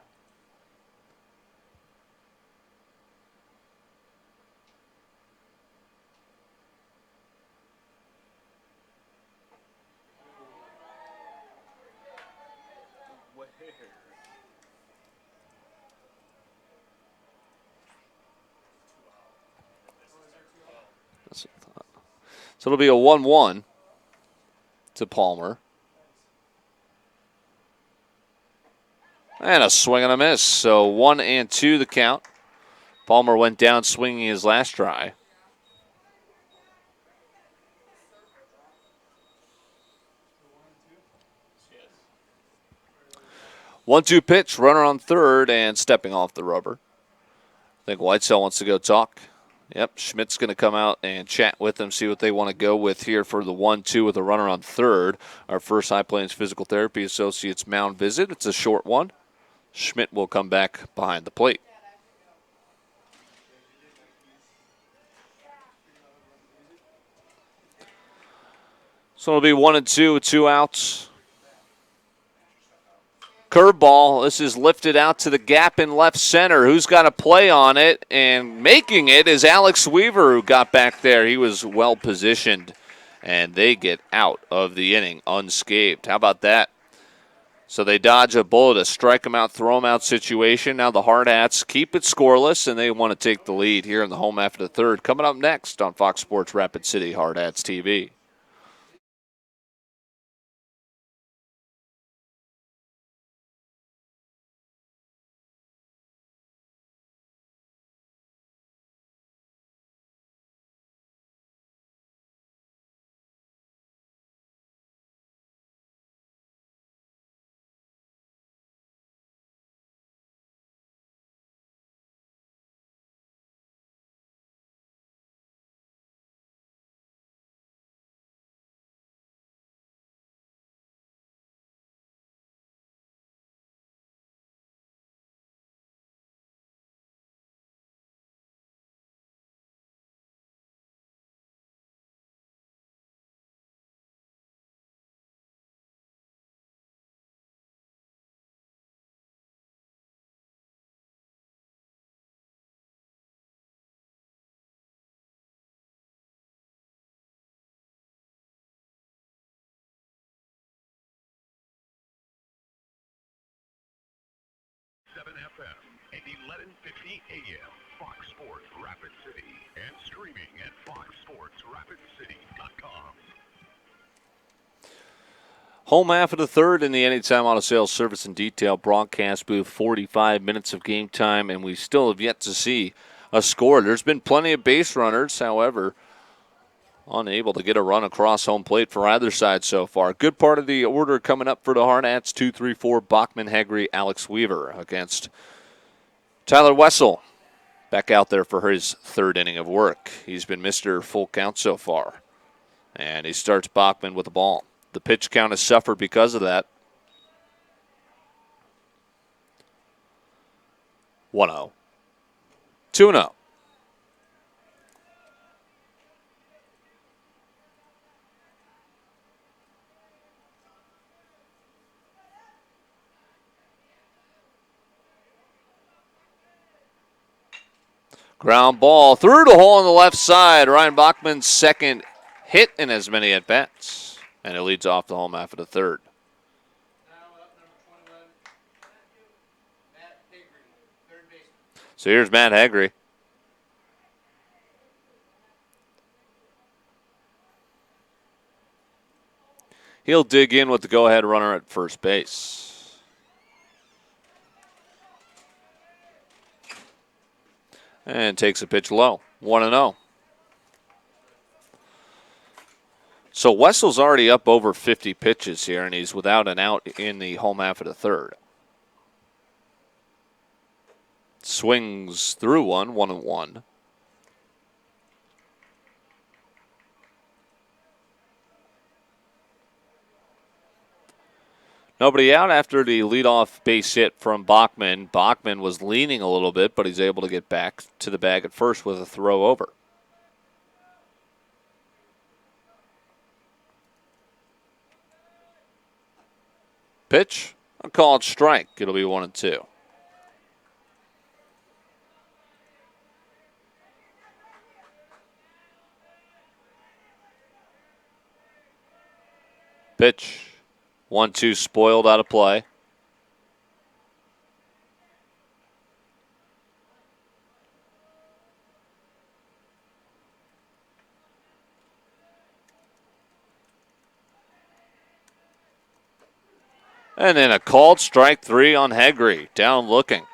So it'll be a 1-1 to Palmer. And a swing and a miss. So 1-2 the count. Palmer went down swinging his last try. One-two pitch, runner on third and stepping off the rubber. I think Whitesell wants to go talk. Yep, Schmidt's going to come out and chat with them, see what they want to go with here for the 1-2 with a runner on third. Our first High Plains Physical Therapy Associates mound visit. It's a short one. Schmidt will come back behind the plate. So it'll be 1-2 with 2 outs. curveball. This is lifted out to the gap in left center. Who's got a play on it? And making it is Alex Weaver, who got back there. He was well positioned, and they get out of the inning unscathed. How about that? So they dodge a bullet, a strike them out, throw them out situation. Now the Hardhats keep it scoreless, and they want to take the lead here in the home half of the third. Coming up next on Fox Sports Rapid City, Hardhats TV. FM and 1150 AM, Fox Sports Rapid City, and streaming at foxsportsrapidcity.com. Home half of the third in the Anytime Auto Sales Service and Detail broadcast booth. 45 minutes of game time, and we still have yet to see a score. There's been plenty of base runners, however, unable to get a run across home plate for either side so far. Good part of the order coming up for the Hardhats. 2, 3, 4, Bachman, Hegre, Alex Weaver against Tyler Wessel. Back out there for his third inning of work. He's been Mr. Full Count so far. And he starts Bachman with the ball. The pitch count has suffered because of that. 1-0. 2-0. Ground ball through the hole on the left side. Ryan Bachman's second hit in as many at-bats. And it leads off the home half of the third. Now up number 21, Matt Higri, third baseman. So here's Matt Hegre. He'll dig in with the go-ahead runner at first base. And takes a pitch low. 1-0. So Wessel's already up over 50 pitches here, and he's without an out in the home half of the third. Swings through one, 1-1. Nobody out after the leadoff base hit from Bachman. Bachman was leaning a little bit, but he's able to get back to the bag at first with a throw over. Pitch, a called strike. It'll be 1-2. Pitch. 1-2 spoiled out of play. And then a called strike 3 on Hegre. Down looking.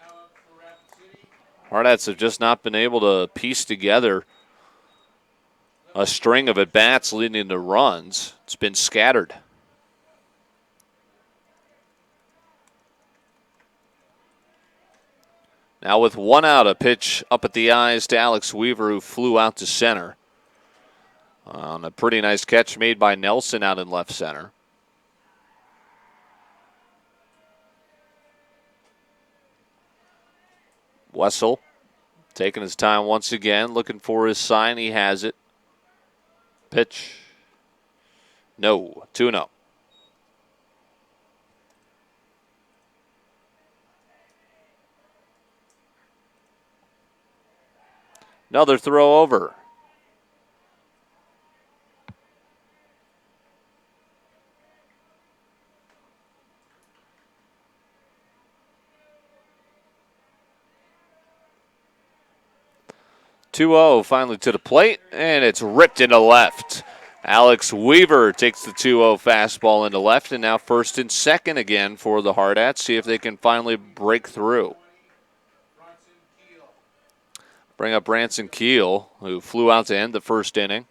Now up for Rapid City, Hardhats have just not been able to piece together a string of at-bats leading to runs. It's been scattered. Now with one out, a pitch up at the eyes to Alex Weaver, who flew out to center. On a pretty nice catch made by Nelson out in left center. Wessel taking his time once again, looking for his sign. He has it. Pitch. No. 2-0. Another throw over. (2-0) finally to the plate, and it's ripped into left. Alex Weaver takes the 2-0 fastball into left, and now first and second again for the Hardhats. See if they can finally break through. Bring up Branson Keel, who flew out to end the first inning.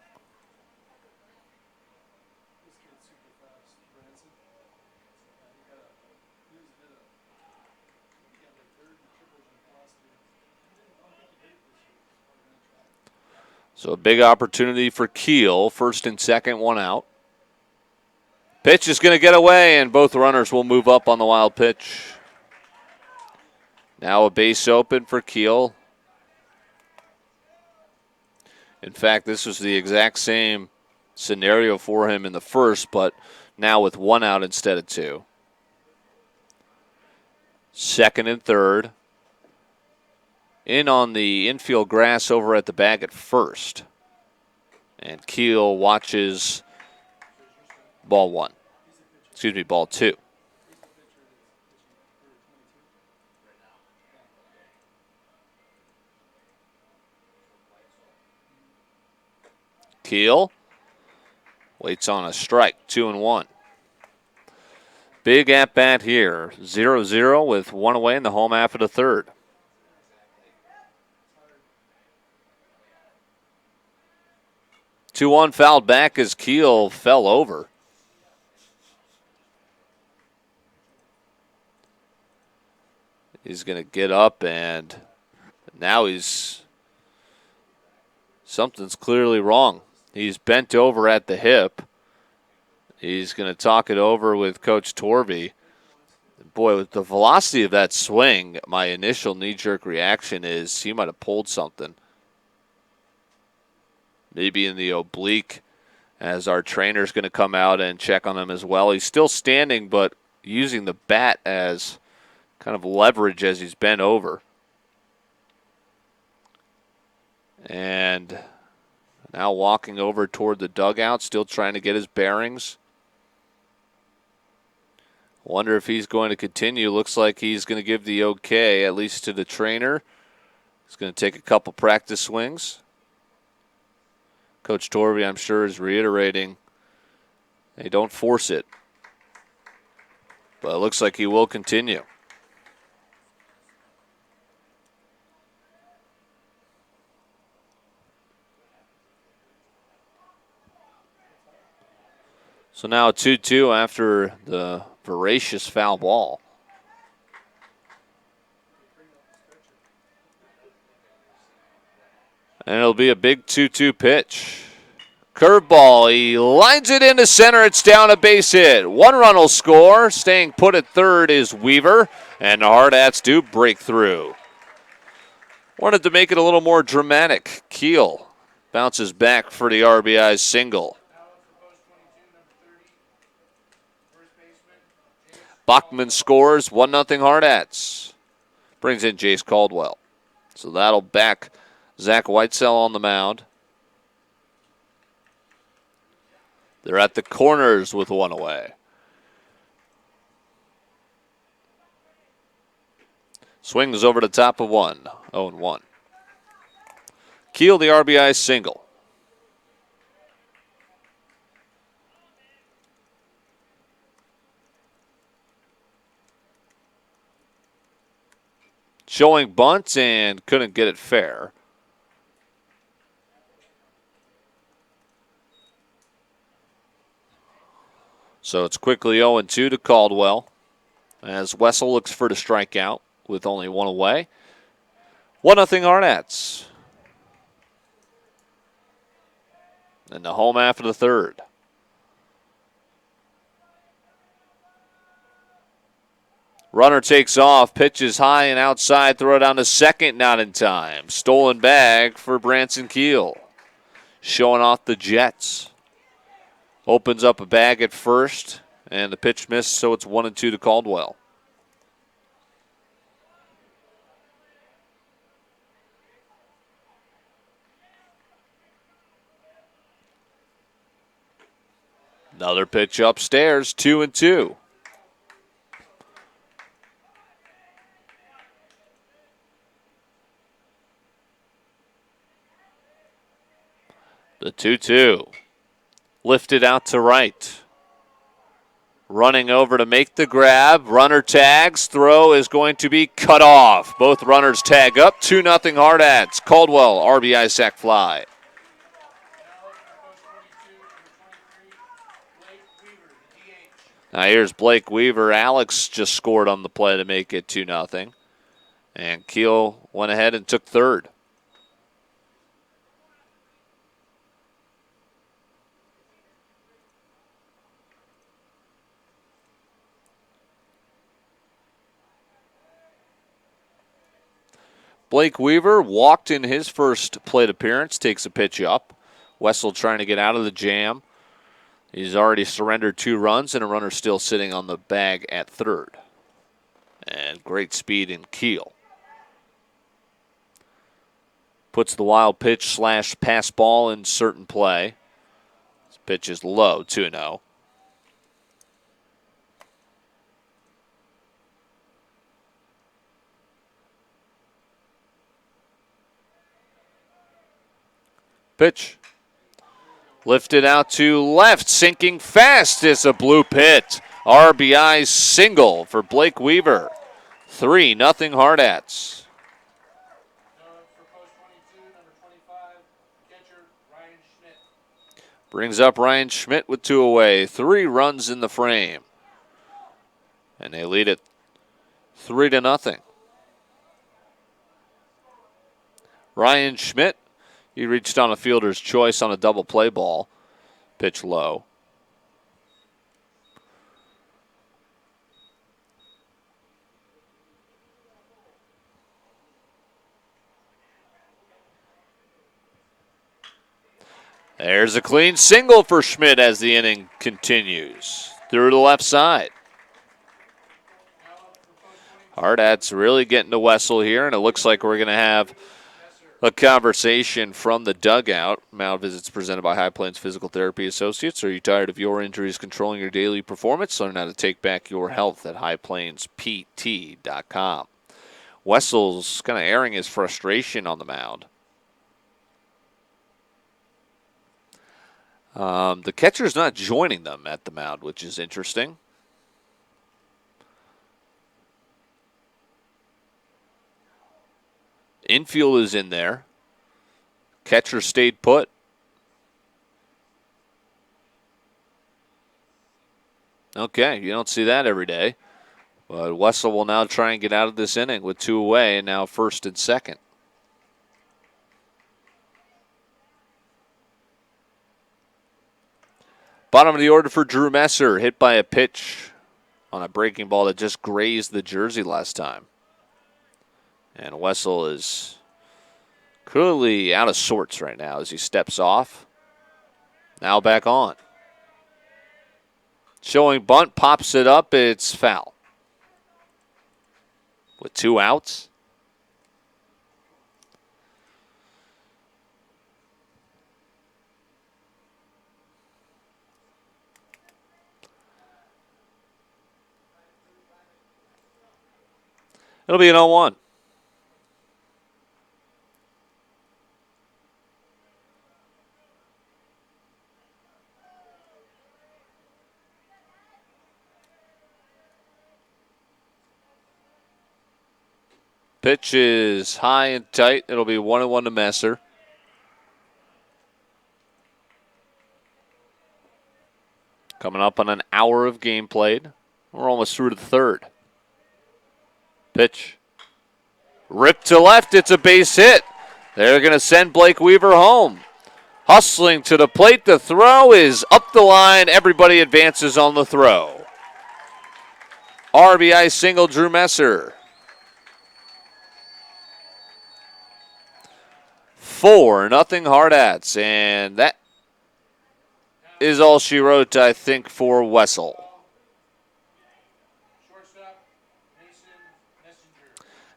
So a big opportunity for Keel. First and second, one out. Pitch is going to get away, and both runners will move up on the wild pitch. Now a base open for Keel. In fact, this was the exact same scenario for him in the first, but now with one out instead of two. Second and third. In on the infield grass over at the bag at first. And Keel watches ball one. Excuse me, ball two. Keel waits on a strike, 2-1. Big at bat here, 0-0 with one away in the home half of the third. (2-1) fouled back as Keel fell over. He's going to get up, and now something's clearly wrong. He's bent over at the hip. He's going to talk it over with Coach Torvey. Boy, with the velocity of that swing, my initial knee-jerk reaction is he might have pulled something. Maybe in the oblique, as our trainer's going to come out and check on him as well. He's still standing, but using the bat as kind of leverage as he's bent over. And now walking over toward the dugout, still trying to get his bearings. Wonder if he's going to continue. Looks like he's going to give the okay, at least to the trainer. He's going to take a couple practice swings. Coach Torvey, I'm sure, is reiterating, hey, don't force it. But it looks like he will continue. So now 2-2 after the voracious foul ball. And it'll be a big 2-2 pitch. Curveball, he lines it into center. It's down, a base hit. One run will score. Staying put at third is Weaver, and the Hardhats do break through. Wanted to make it a little more dramatic. Keel bounces back for the RBI single. Bachman scores, 1-0 Hardhats. Brings in Jace Caldwell. So that'll back Zach Whitesell on the mound. They're at the corners with one away. Swings over the top of one, 0-1. Keel the RBI single. Showing bunt and couldn't get it fair. So it's quickly 0-2 to Caldwell as Wessel looks for the strikeout with only one away. 1-0 Hardhats. In the home half of the third. Runner takes off, pitches high and outside, throw down to second, not in time. Stolen bag for Branson Keel. Showing off the Jets. Opens up a bag at first, and the pitch missed, so it's 1-2 to Caldwell. Another pitch upstairs, 2-2. The 2-2. Lifted out to right. Running over to make the grab. Runner tags. Throw is going to be cut off. Both runners tag up. 2-0 Hardhats. Caldwell, RBI sac fly. Now here's Blake Weaver. Alex just scored on the play to make it 2-0. And Keel went ahead and took third. Blake Weaver walked in his first plate appearance, takes a pitch up. Wessel trying to get out of the jam. He's already surrendered 2 runs, and a runner still sitting on the bag at third. And great speed in Keel. Puts the wild pitch / pass ball in certain play. This pitch is low, 2-0. Pitch. Lifted out to left, sinking fast. It's a blue pit. RBI single for Blake Weaver. 3-0 Hardhats. Brings up Ryan Schmidt with 2 away. 3 runs in the frame. And they lead it 3-0. Ryan Schmidt. He reached on a fielder's choice on a double play ball. Pitch low. There's a clean single for Schmidt as the inning continues. Through to the left side. Hardhats really getting to Wessel here, and it looks like we're going to have a conversation from the dugout. Mound visits presented by High Plains Physical Therapy Associates. Are you tired of your injuries controlling your daily performance? Learn how to take back your health at highplainspt.com. Wessel's kind of airing his frustration on the mound. The catcher's not joining them at the mound, which is interesting. Infield is in there. Catcher stayed put. Okay, you don't see that every day. But Wessel will now try and get out of this inning with 2 away, and now first and second. Bottom of the order for Drew Messer, hit by a pitch on a breaking ball that just grazed the jersey last time. And Wessel is clearly out of sorts right now as he steps off. Now back on. Showing bunt, pops it up, it's foul. With 2 outs. It'll be an 0-1. Pitch is high and tight. It'll be 1-1 to Messer. Coming up on an hour of game played. We're almost through to the third. Pitch. Ripped to left. It's a base hit. They're going to send Blake Weaver home. Hustling to the plate. The throw is up the line. Everybody advances on the throw. RBI single, Drew Messer. 4-0 Hardhats, and that is all she wrote, I think, for Wessel.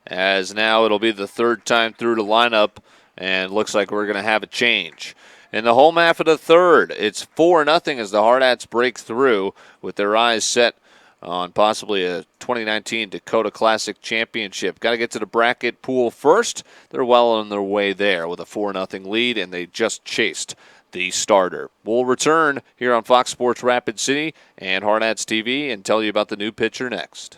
As now it'll be the third time through the lineup, and looks like we're going to have a change. In the home half of the third, it's 4-0 as the Hardhats break through with their eyes set on possibly a 2019 Dakota Classic Championship. Got to get to the bracket pool first. They're well on their way there with a 4-0 lead, and they just chased the starter. We'll return here on Fox Sports Rapid City and Hardhats TV and tell you about the new pitcher next.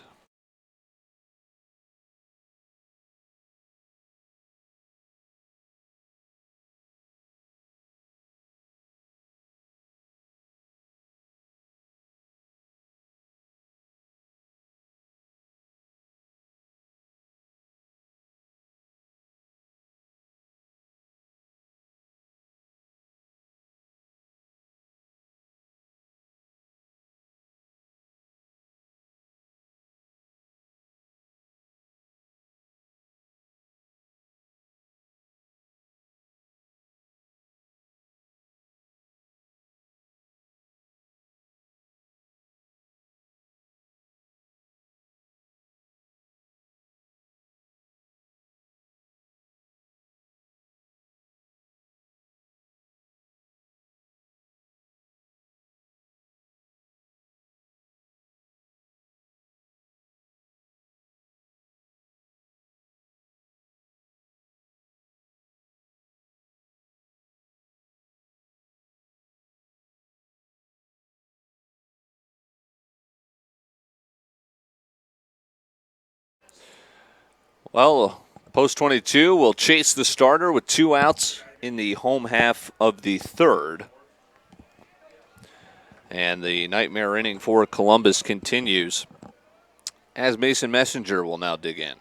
Well, post 22 will chase the starter with 2 outs in the home half of the third. And the nightmare inning for Columbus continues as Mason Messenger will now dig in.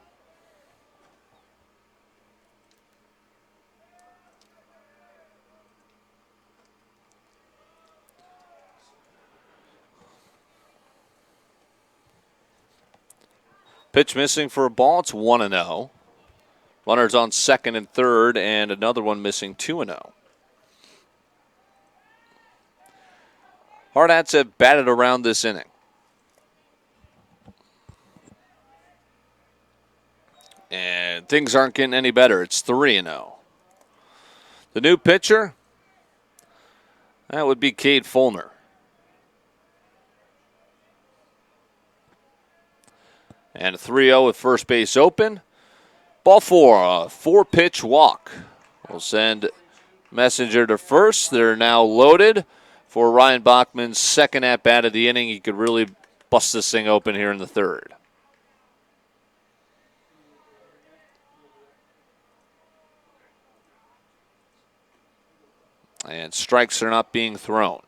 Pitch missing for a ball. It's 1-0. Runners on second and third, and another one missing, 2-0. Hardhats have batted around this inning. And things aren't getting any better. It's 3-0. The new pitcher, that would be Cade Fulner. And a 3-0 with first base open. Ball 4, a 4-pitch walk. We'll send Messenger to first. They're now loaded for Ryan Bachman's second at-bat of the inning. He could really bust this thing open here in the third. And strikes are not being thrown.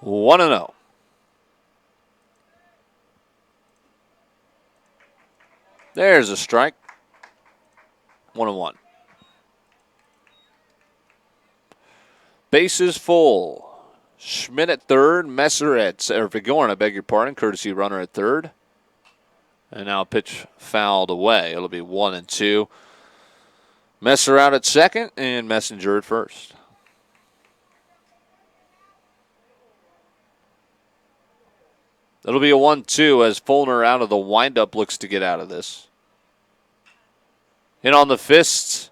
One and 0. There's a strike. 1-1. Bases full. Schmidt at third. Messer or Vigorn, I beg your pardon. Courtesy runner at third. And now pitch fouled away. It'll be 1-2. Messer out at second and Messenger at first. It'll be a 1-2 as Fulner out of the windup looks to get out of this. In on the fists.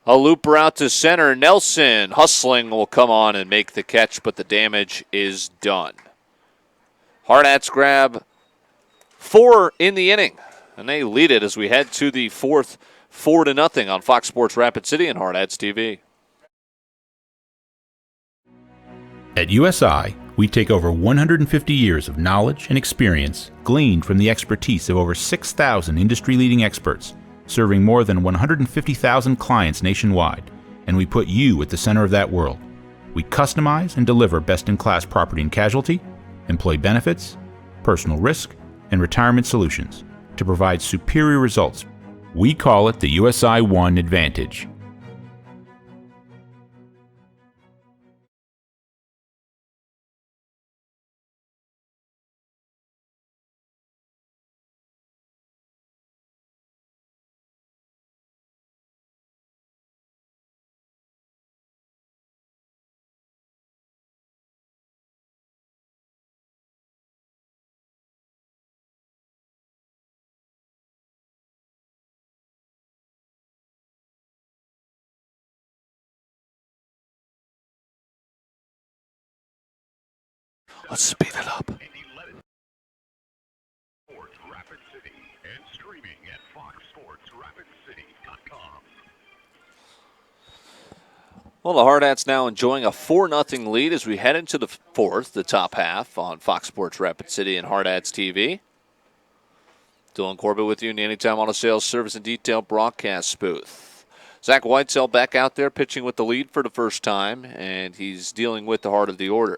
A looper out to center. Nelson hustling will come on and make the catch, but the damage is done. Hardhats grab 4 in the inning, and they lead it as we head to the fourth, 4-0 on Fox Sports Rapid City and Hardhats TV. At USI, we take over 150 years of knowledge and experience gleaned from the expertise of over 6,000 industry-leading experts, serving more than 150,000 clients nationwide, and we put you at the center of that world. We customize and deliver best-in-class property and casualty, employee benefits, personal risk, and retirement solutions to provide superior results. We call it the USI One Advantage. Let's speed it up. And he led it Sports Rapid City and streaming at foxsportsrapidcity.com. Well, the Hardhats now enjoying a 4-0 lead as we head into the fourth, the top half on Fox Sports Rapid City and Hardhats TV. Dylan Corbett with you in the Anytime Auto Sales Service and Detail broadcast booth. Zach Whitesell back out there pitching with the lead for the first time, and he's dealing with the heart of the order.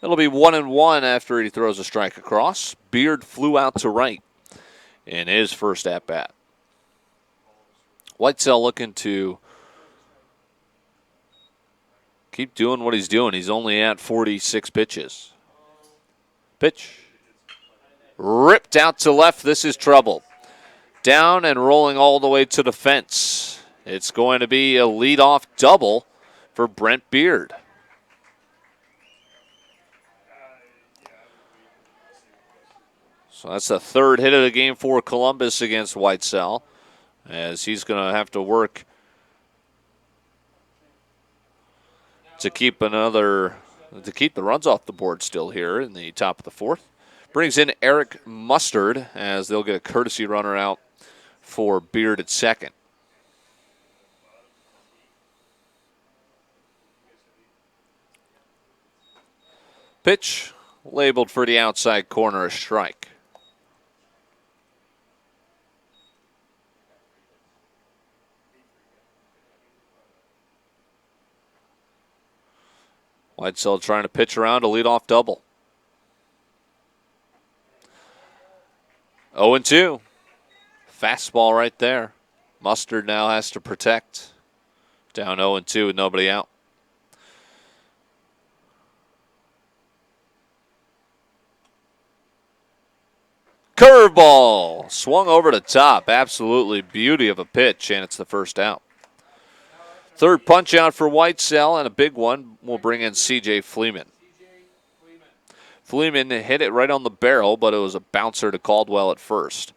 It'll be 1-1 after he throws a strike across. Beard flew out to right in his first at-bat. Whitesell looking to keep doing what he's doing. He's only at 46 pitches. Pitch. Ripped out to left. This is trouble. Down and rolling all the way to the fence. It's going to be a leadoff double for Brent Beard. So that's the third hit of the game for Columbus against Whitesell, as he's going to have to work to keep the runs off the board still here in the top of the fourth. Brings in Eric Mustard as they'll get a courtesy runner out for Beard at second. Pitch labeled for the outside corner, a strike. Whitesell trying to pitch around a leadoff double. 0-2. Fastball right there. Mustard now has to protect. Down 0-2 with nobody out. Curveball. Swung over the top. Absolutely beauty of a pitch, and it's the first out. Third punch out for Whitesell, and a big one will bring in C.J. Fleeman. Fleeman hit it right on the barrel, but it was a bouncer to Caldwell at first.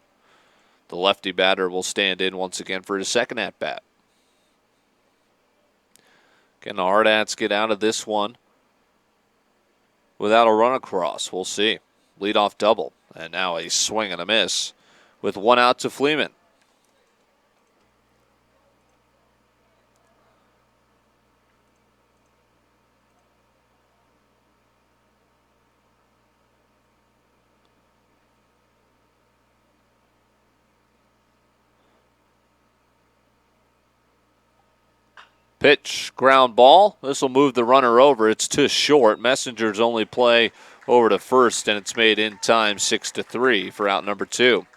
The lefty batter will stand in once again for his second at-bat. Can the Hardhats get out of this one without a run across? We'll see. Leadoff double, and now a swing and a miss with one out to Fleeman. Pitch, ground ball. This will move the runner over. It's too short. Messenger's only play over to first, and it's made in time 6-3 for out number 2.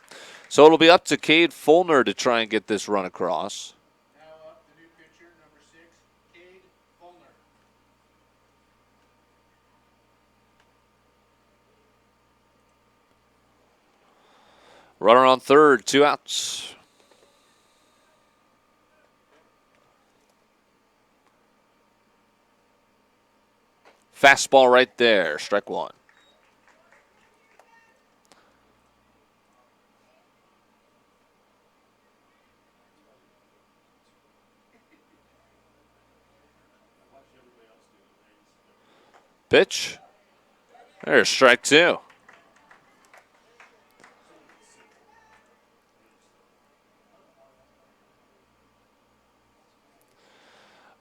So it'll be up to Cade Fulner to try and get this run across. Now up the new pitcher, number 6, Cade Fulner. Runner on third, 2 outs. Fastball right there, strike one. Pitch. There's strike 2.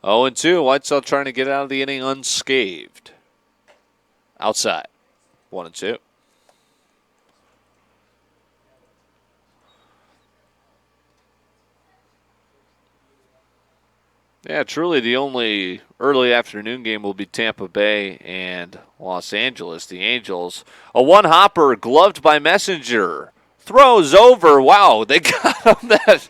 Oh, and 2. Whitesell trying to get out of the inning unscathed. Outside. 1-2. Yeah, truly the only early afternoon game will be Tampa Bay and Los Angeles. The Angels. A one-hopper gloved by Messenger. Throws over. Wow, they got him. That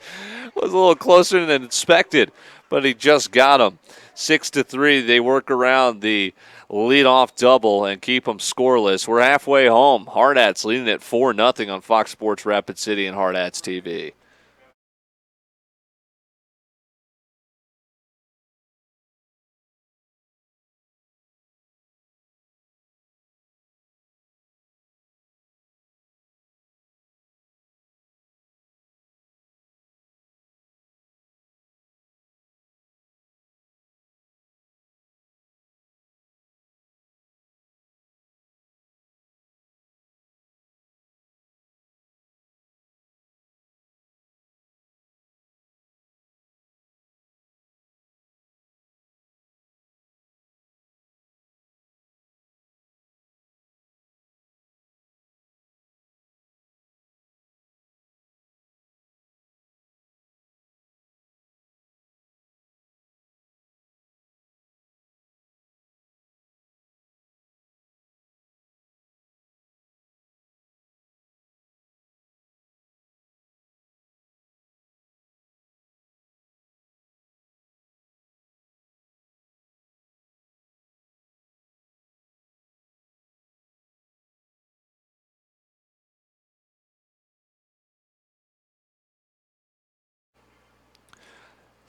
was a little closer than expected, but he just got him. 6-3. They work around the leadoff double and keep them scoreless. We're halfway home. Hardhats leading at 4-0 on Fox Sports Rapid City and Hardhats TV.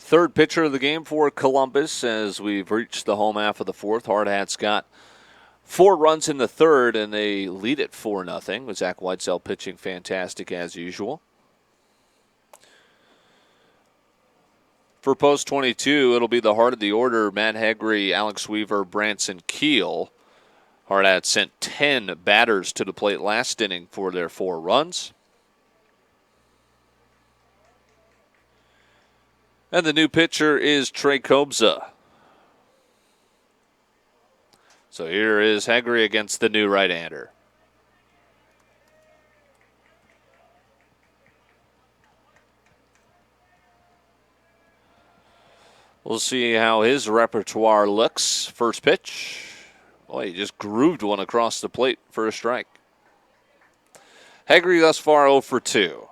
third pitcher of the game for Columbus as we've reached the home half of the fourth. Hardhats got 4 runs in the third, and they lead it 4-0 with Zach Whitesell pitching fantastic as usual. For post 22, it'll be the heart of the order, Matt Hegre, Alex Weaver, Branson Keel. Hardhats sent 10 batters to the plate last inning for their 4 runs. And the new pitcher is Trey Kobza. So here is Hegre against the new right-hander. We'll see how his repertoire looks. First pitch. Boy, he just grooved one across the plate for a strike. Hegre thus far 0 for 2.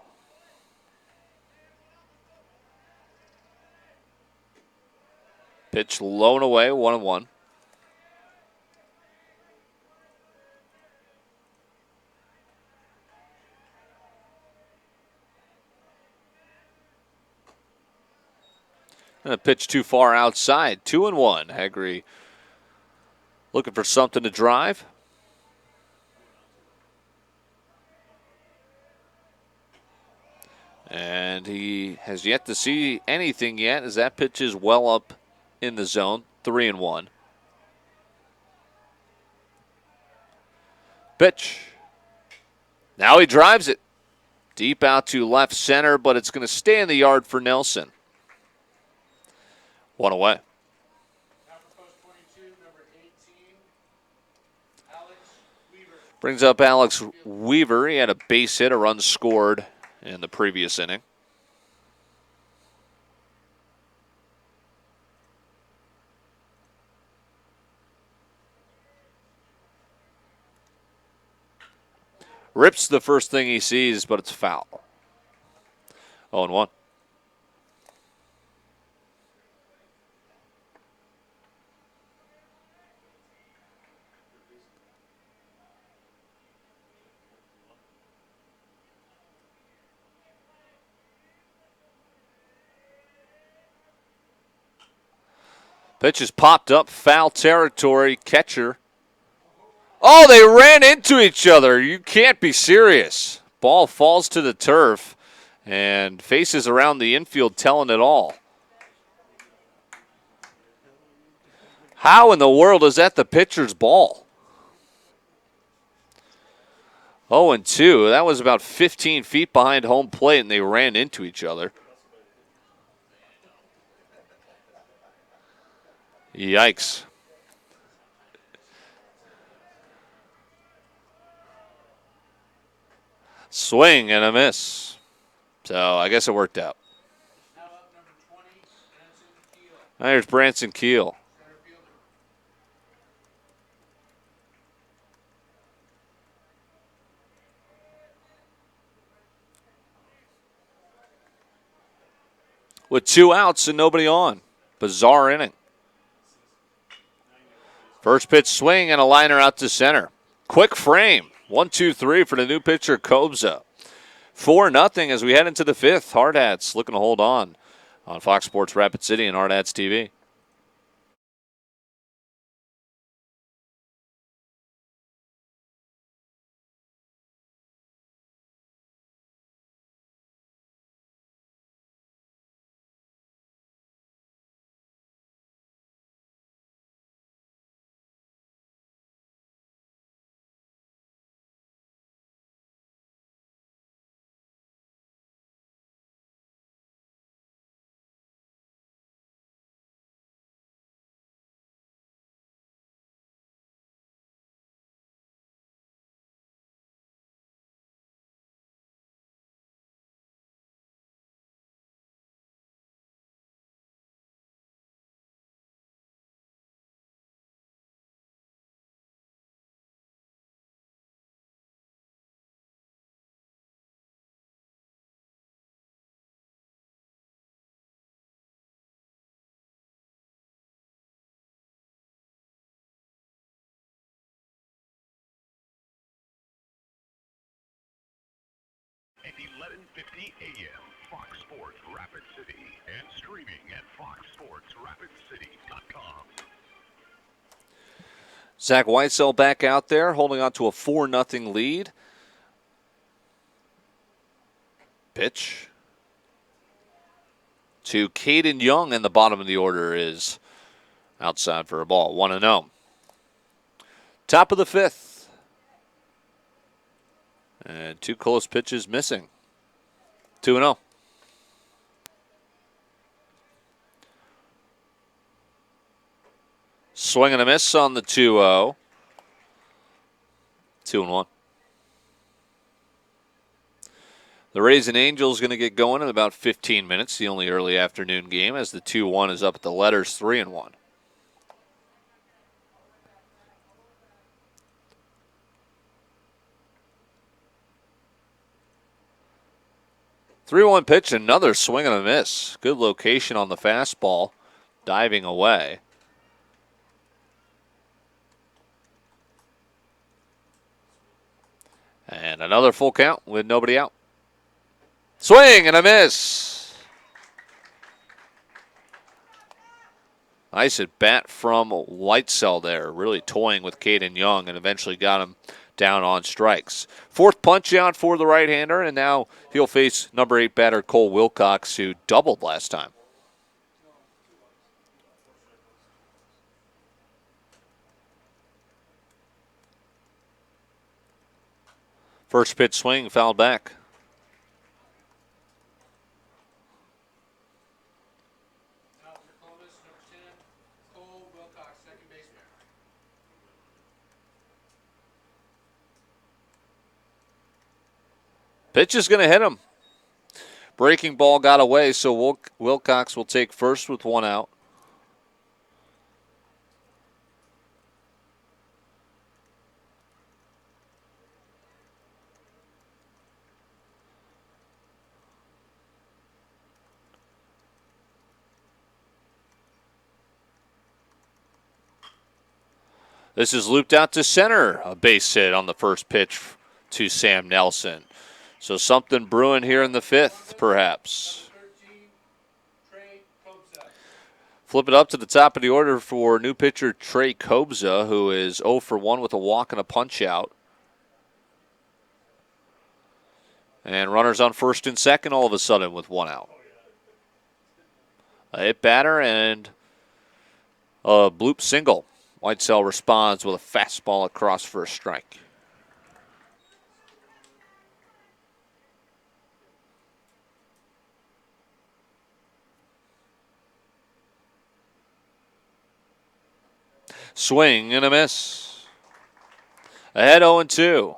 Pitch low and away, 1-1. And a pitch too far outside, 2-1. Hegre looking for something to drive. And he has yet to see anything yet as that pitch is well up in the zone, 3-1. Pitch. Now he drives it deep out to left center, but it's going to stay in the yard for Nelson. 1 away. Now for post 22, number 18, Alex Weaver. Brings up Alex Weaver. He had a base hit, a run scored in the previous inning. Rips the first thing he sees, but it's foul. 0-1. Pitch is popped up, foul territory, catcher. Oh, they ran into each other. You can't be serious. Ball falls to the turf, and faces around the infield telling it all. How in the world is that the pitcher's ball? 0-2. That was about 15 feet behind home plate, and they ran into each other. Yikes. Swing and a miss. So I guess it worked out. Now up number 20, Branson Keel, There's Branson Keel. center fielder. With 2 outs and nobody on. Bizarre inning. First pitch swing and a liner out to center. Quick frame. 1-2-3 for the new pitcher, Kobza. 4-0 as we head into the 5th. Hardhats looking to hold on Fox Sports Rapid City and Hardhats TV. 7:50 a.m. Fox Sports Rapid City and streaming at foxsportsrapidcity.com. Zach Weitzel back out there, holding on to a 4-0 lead. Pitch to Caden Young, and the bottom of the order is outside for a ball. 1-0. Top of the fifth. And 2 close pitches missing. 2-0. Swing and a miss on the 2-0. 2-1. The Rays and Angels going to get going in about 15 minutes, the only early afternoon game, as the 2-1 is up at the Letters 3-1. Three-one pitch, another swing and a miss. Good location on the fastball, diving away. And another full count with nobody out. Swing and a miss. Nice at bat from Weitzel there, really toying with Caden Young and eventually got him down on strikes. Fourth punch out for the right-hander, and now he'll face number 8 batter Cole Wilcox, who doubled last time. First pitch swing, fouled back. Now for Columbus, number 10, Cole Wilcox, second baseman. Pitch is going to hit him. Breaking ball got away, so Wilcox will take first with 1 out. This is looped out to center. A base hit on the first pitch to Sam Nelson. So something brewing here in the fifth, perhaps. 13, Trey Kobza. Flip it up to the top of the order for new pitcher Trey Kobza, who is 0 for 1 with a walk and a punch out. And runners on first and second all of a sudden with 1 out. A hit batter and a bloop single. Weitzel responds with a fastball across for a strike. Swing and a miss. Ahead 0-2.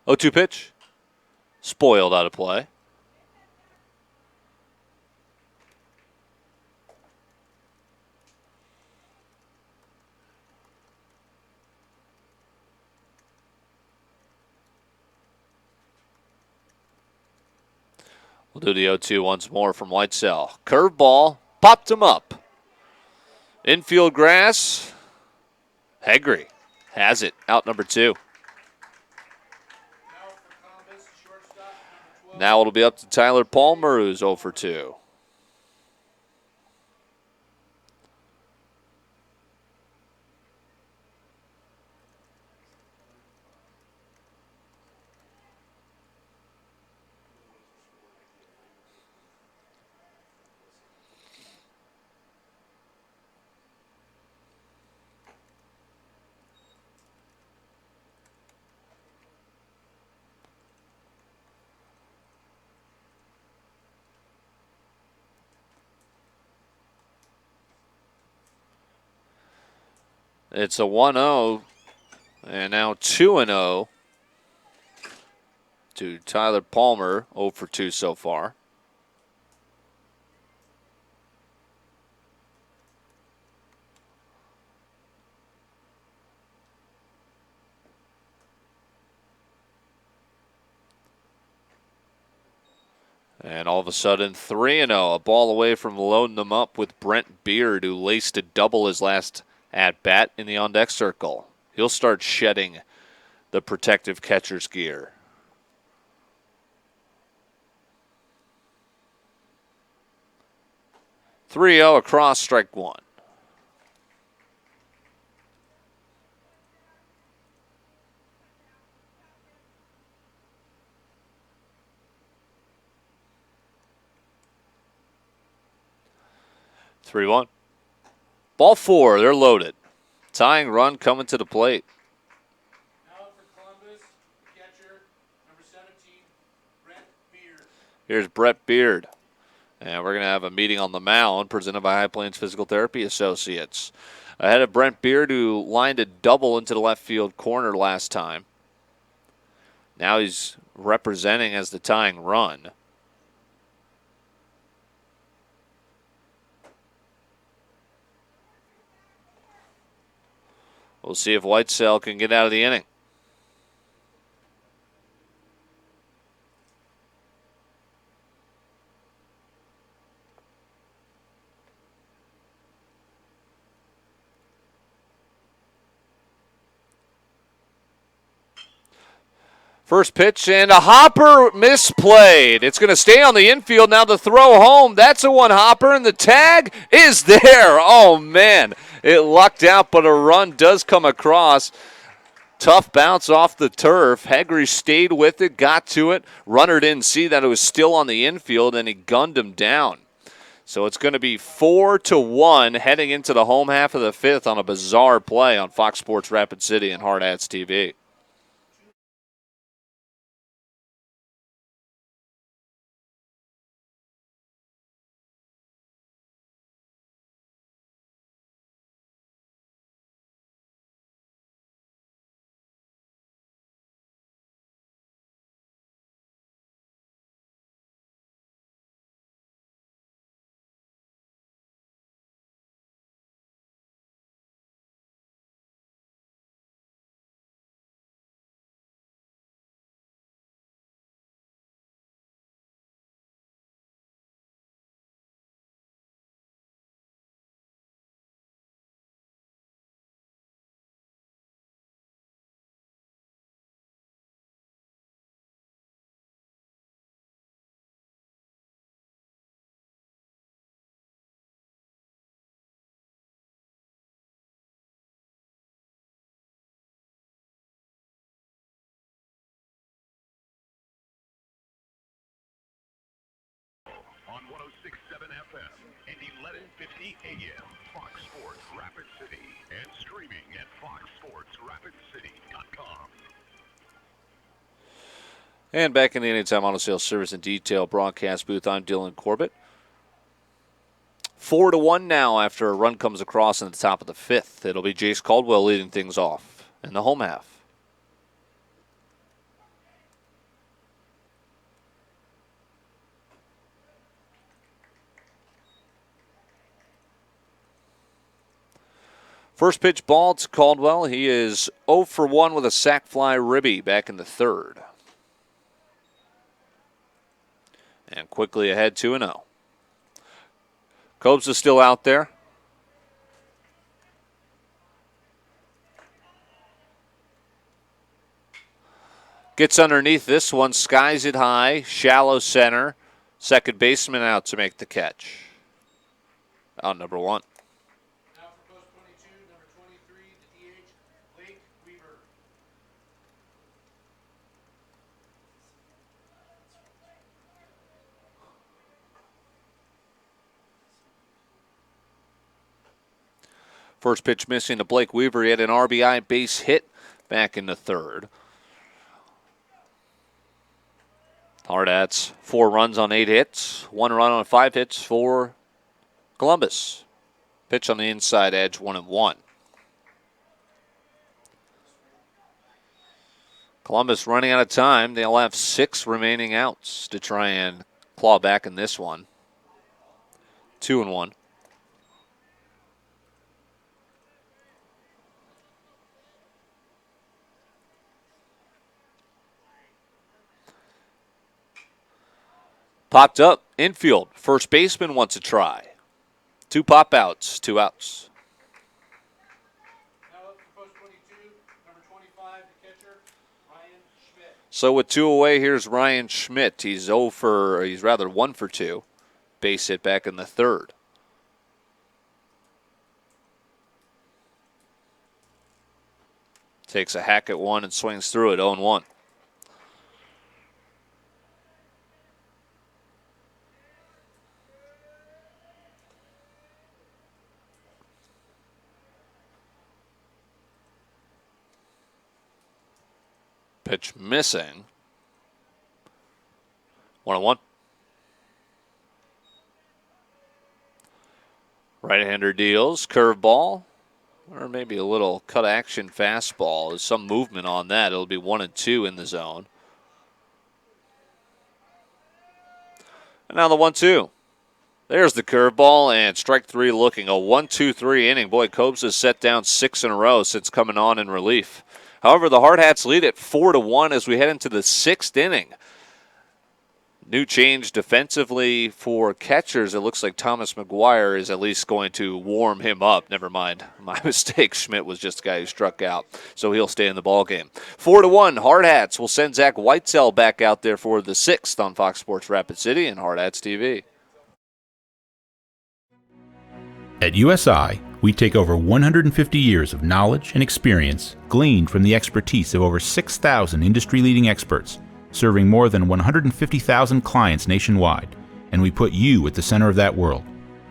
Oh, 2 pitch. Spoiled out of play. We'll do the 0-2 once more from Weitzel. Curveball, popped him up. Infield grass. Hegre has it, out number 2. Now for Columbus, shortstop, number 12. Now it'll be up to Tyler Palmer, who's 0 for 2. It's a 1-0, and now 2-0 to Tyler Palmer, 0 for 2 so far. And all of a sudden, 3-0, a ball away from loading them up with Brent Beard, who laced a double his last at-bat in the on-deck circle. He'll start shedding the protective catcher's gear. 3-0 across, strike one. Three one. Ball four, they're loaded. Tying run coming to the plate. Now for Columbus, the catcher, number 17, Brent Beard. Here's Brett Beard. And we're going to have a meeting on the mound presented by High Plains Physical Therapy Associates. Ahead of Brent Beard, who lined a double into the left field corner last time. Now he's representing as the tying run. We'll see if Whitesell can get out of the inning. First pitch and a hopper misplayed. It's going to stay on the infield. Now the throw home. That's a one hopper, and the tag is there. Oh, man. It lucked out, but a run does come across. Tough bounce off the turf. Hegry stayed with it, got to it. Runner didn't see that it was still on the infield, and he gunned him down. So it's going to be 4-1 heading into the home half of the fifth on a bizarre play on Fox Sports Rapid City and Hardhats TV. On 106.7 FM and 1150 AM, Fox Sports Rapid City, and streaming at foxsportsrapidcity.com. And back in the Anytime Auto Sales Service and Detail broadcast booth, I'm Dylan Corbett. 4-1 now after a run comes across in the top of the fifth. It'll be Jace Caldwell leading things off in the home half. First pitch ball to Caldwell. He is 0 for 1 with a sac fly ribby back in the third. And quickly ahead 2-0. Cobes is still out there. Gets underneath this one, skies it high, shallow center. Second baseman out to make the catch. Out number one. Now for post 22, number 23, the DH, Blake Weaver. First pitch missing to Blake Weaver. He had an RBI base hit back in the third. Hardhats, 4 runs on 8 hits, 1 run on 5 hits for Columbus. Pitch on the inside edge, 1-1. Columbus running out of time. They'll have 6 remaining outs to try and claw back in this one. 2-1. Popped up, infield. First baseman wants a try. 2 pop outs, 2 outs. Now up for post 22, number 25, the catcher, Ryan Schmidt. So with 2 away, here's Ryan Schmidt. He's 1 for 2. Base hit back in the 3rd. Takes a hack at 1 and swings through it, 0-1. Pitch missing. 1-1. Right-hander deals, curveball, or maybe a little cut action fastball. There's some movement on that. It'll be 1-2 in the zone. And now the 1-2. There's the curveball and strike 3 looking. A 1-2-3 inning. Boy, Cobes has set down 6 in a row since coming on in relief. However, the Hardhats lead at 4-1 as we head into the 6th inning. New change defensively for catchers. It looks like Thomas McGuire is at least going to warm him up. Never mind. My mistake. Schmidt was just the guy who struck out, so he'll stay in the ballgame. 4-1. Hardhats will send Zach Whitesell back out there for the 6th on Fox Sports Rapid City and Hardhats TV. At USI, we take over 150 years of knowledge and experience gleaned from the expertise of over 6,000 industry-leading experts, serving more than 150,000 clients nationwide, and we put you at the center of that world.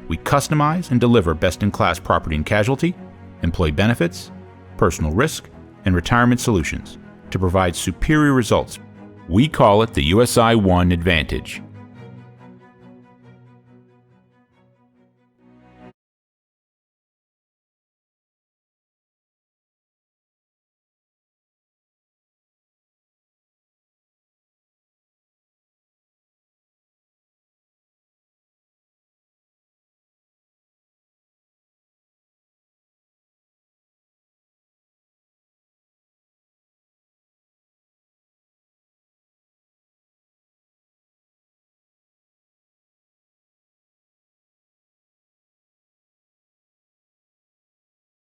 We customize and deliver best-in-class property and casualty, employee benefits, personal risk, and retirement solutions to provide superior results. We call it the USI One Advantage.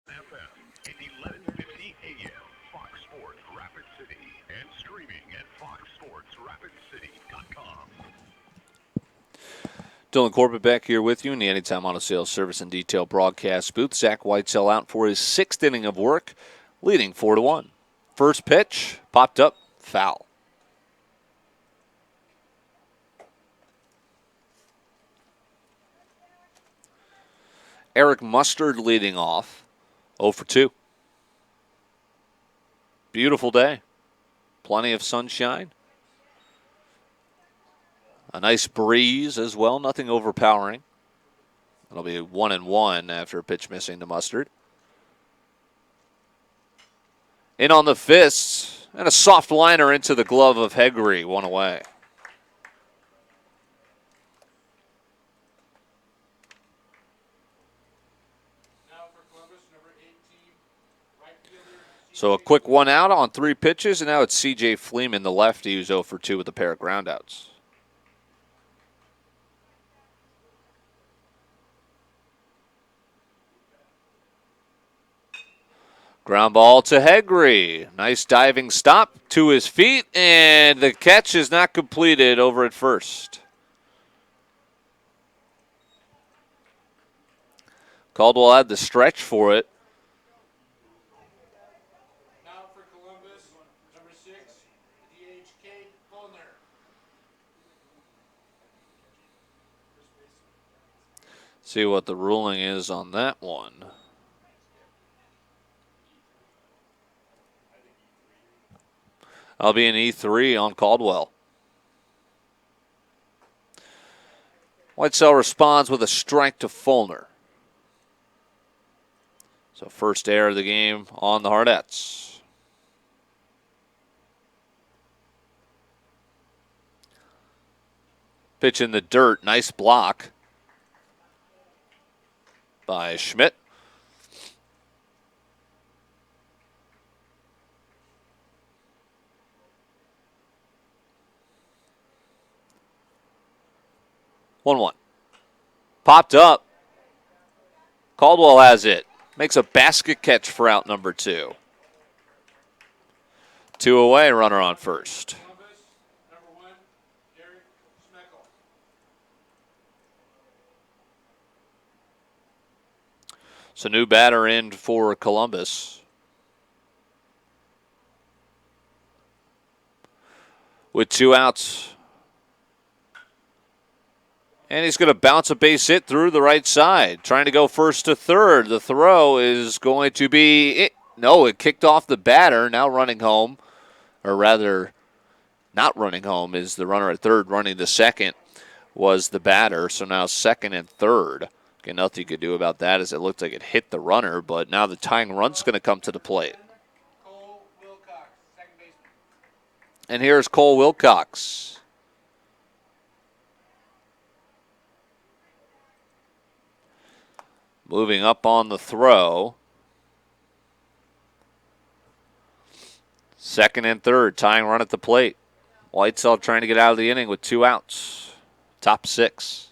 FM at 1150 AM, Fox Sports Rapid City, and streaming at foxsportsrapidcity.com. Dylan Corbett back here with you in the Anytime Auto Sales Service and Detail broadcast booth. Zach Whitesell out for his 6th inning of work, leading 4-1. First pitch, popped up, foul. Eric Mustard leading off, 0 for 2. Beautiful day. Plenty of sunshine. A nice breeze as well, nothing overpowering. It'll be 1-1 after a pitch missing to Mustard. In on the fists, and a soft liner into the glove of Hegre, 1 away. So a quick 1 out on 3 pitches, and now it's C.J. Fleeman, the lefty, who's 0 for 2 with a pair of groundouts. Ground ball to Hegre. Nice diving stop to his feet, and the catch is not completed over at first. Caldwell had the stretch for it. Now for Columbus, number 6, DHK Fullner. See what the ruling is on that one. I'll be an E3 on Caldwell. Whitesell responds with a strike to Fulner. So first error of the game on the Hardhats. Pitch in the dirt. Nice block by Schmidt. 1-1. Popped up. Caldwell has it. Makes a basket catch for out number 2. 2 away, runner on first. Columbus, number 1, Gary Schmeckel. So new batter in for Columbus. With 2 outs. And he's going to bounce a base hit through the right side. Trying to go first to third. The throw is going to be... No, it kicked off the batter. Now running home. Or rather, not running home is the runner at third. Running the second was the batter. So now second and third. Okay, nothing you could do about that as it looked like it hit the runner. But now the tying run's going to come to the plate. Cole Wilcox, second baseman. And here's Cole Wilcox. Moving up on the throw. Second and third, tying run at the plate. Whitesell trying to get out of the inning with 2 outs. Top 6.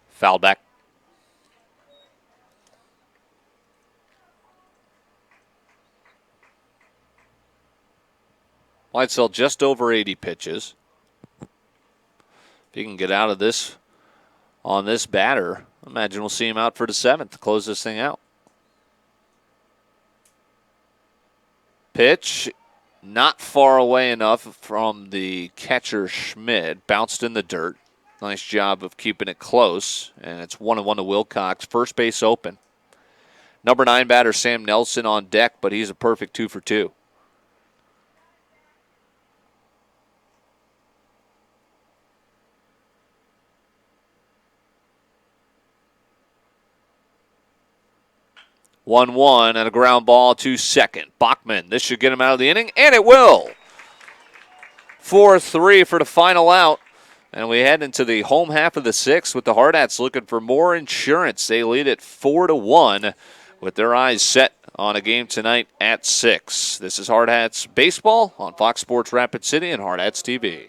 Foul back. Whitesell just over 80 pitches. If he can get out of this on this batter, imagine we'll see him out for the 7th to close this thing out. Pitch, not far away enough from the catcher Schmidt. Bounced in the dirt. Nice job of keeping it close. And it's 1-1 to Wilcox. First base open. Number 9 batter Sam Nelson on deck, but he's a perfect 2 for 2. One and a ground ball to second. Bachman, this should get him out of the inning, and it will. 4-3 for the final out. And we head into the home half of the 6th with the Hardhats looking for more insurance. They lead it 4-1 with their eyes set on a game tonight at 6. This is Hardhats Baseball on Fox Sports Rapid City and Hardhats TV.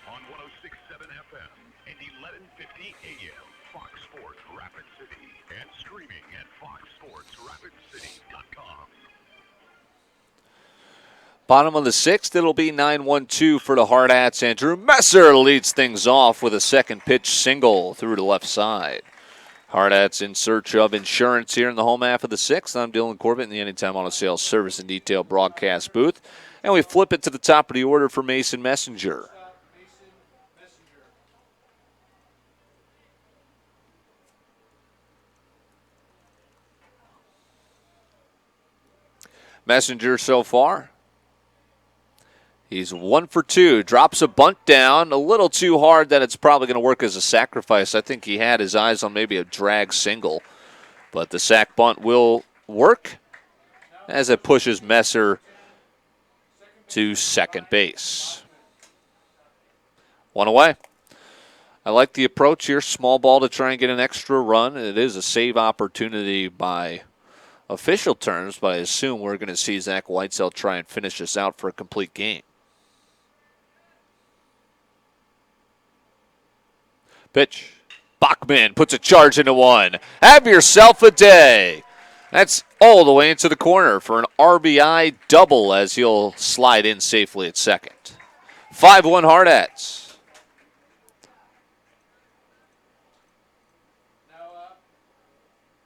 On 106.7 FM and 1150 AM, Fox Sports Rapid City, and streaming at foxsportsrapidcity.com. Bottom of the 6th, it'll be 9-1-2 for the Hardhats. Andrew Messer leads things off with a second pitch single through the left side. Hardhats in search of insurance here in the home half of the 6th. I'm Dylan Corbett in the Anytime Auto Sales Service and Detail broadcast booth. And we flip it to the top of the order for Mason Messenger. Mason Messenger. Messenger so far, he's 1 for 2. Drops a bunt down a little too hard that it's probably going to work as a sacrifice. I think he had his eyes on maybe a drag single. But the sac bunt will work as it pushes Messer to second base. 1 away. I like the approach here. Small ball to try and get an extra run. It is a save opportunity by official terms, but I assume we're going to see Zach Whitesell try and finish this out for a complete game. Pitch. Bachman puts a charge into one. Have yourself a day. That's all the way into the corner for an RBI double as he'll slide in safely at second. 5-1 Hardhats. Now up,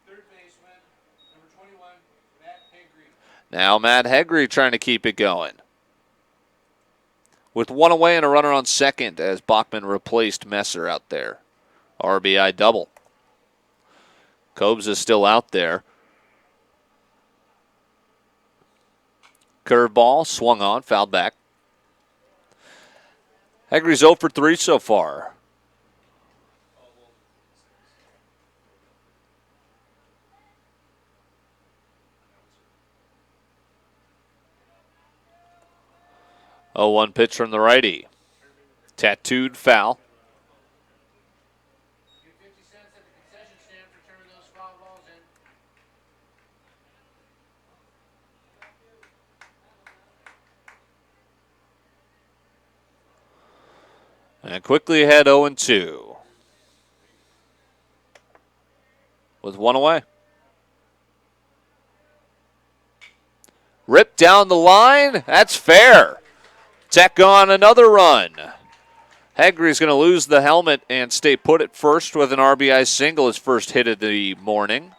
third baseman, number 21, Matt Hegre. Now Matt Hegre trying to keep it going. With one away and a runner on second as Bachman replaced Messer out there. RBI double. Cobes is still out there. Curveball swung on, fouled back. Hegre's 0 for 3 so far. Oh, 1 pitch from the righty. Tattooed foul. Get 50 cents at the concession stand for turning those foul balls in. And quickly ahead 0-2. With one away. Ripped down the line. That's fair. Tack on another run. Hegre's going to lose the helmet and stay put at first with an RBI single, his first hit of the morning.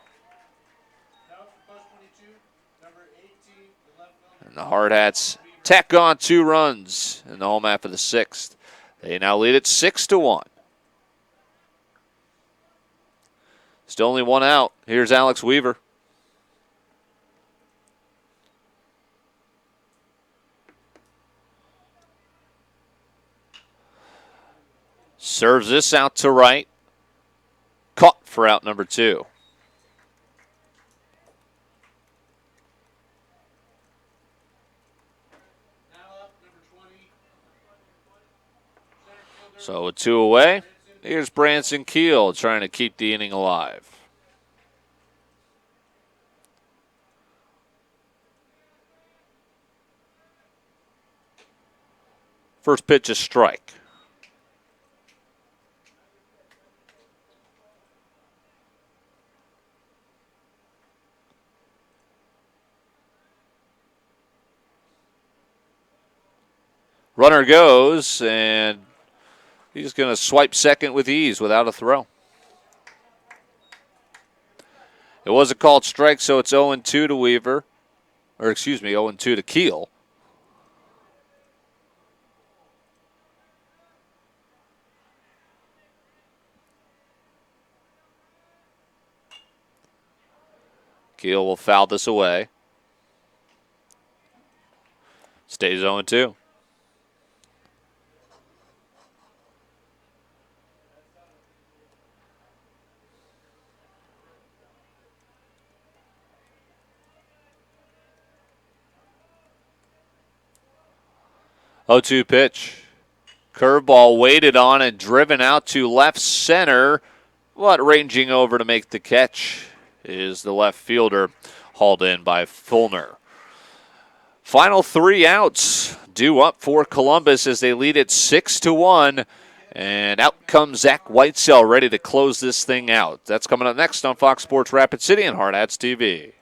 Now for post 22, number 18, the left fielder. And the Hardhats tack on 2 runs in the home half of the 6th. They now lead it 6-1. Still only 1 out. Here's Alex Weaver. Serves this out to right. Caught for out number 2. Now up, number 20, center fielder. So with 2 away, here's Branson Keel trying to keep the inning alive. First pitch is strike. Runner goes, and he's going to swipe second with ease without a throw. It was a called strike, so it's 0-2 to Weaver. Or excuse me, 0-2 to Keel. Keel will foul this away. Stays 0-2. Oh, 2 pitch. Curveball weighted on and driven out to left center. But ranging over to make the catch is the left fielder, hauled in by Fulner. Final 3 outs due up for Columbus as they lead it 6-1. And out comes Zach Whitesell ready to close this thing out. That's coming up next on Fox Sports Rapid City and Hardhats TV.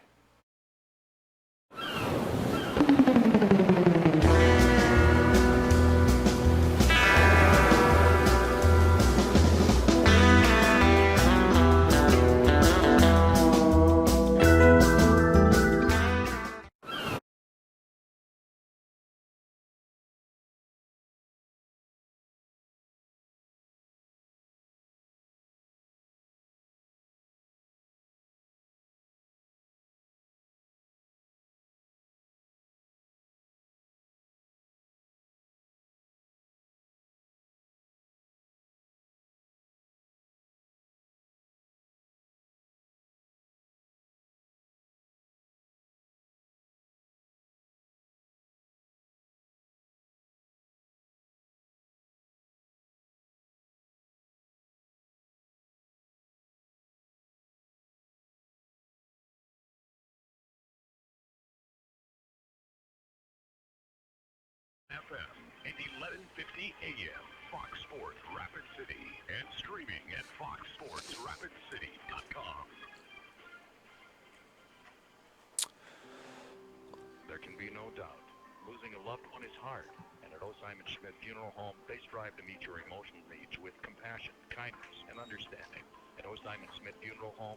FM and 1150 AM, Fox Sports Rapid City, and streaming losing a loved one is hard, and at O. Simon Schmidt Funeral Home, they strive to meet your emotional needs with compassion, kindness, and understanding. At O. Simon Schmidt Funeral Home,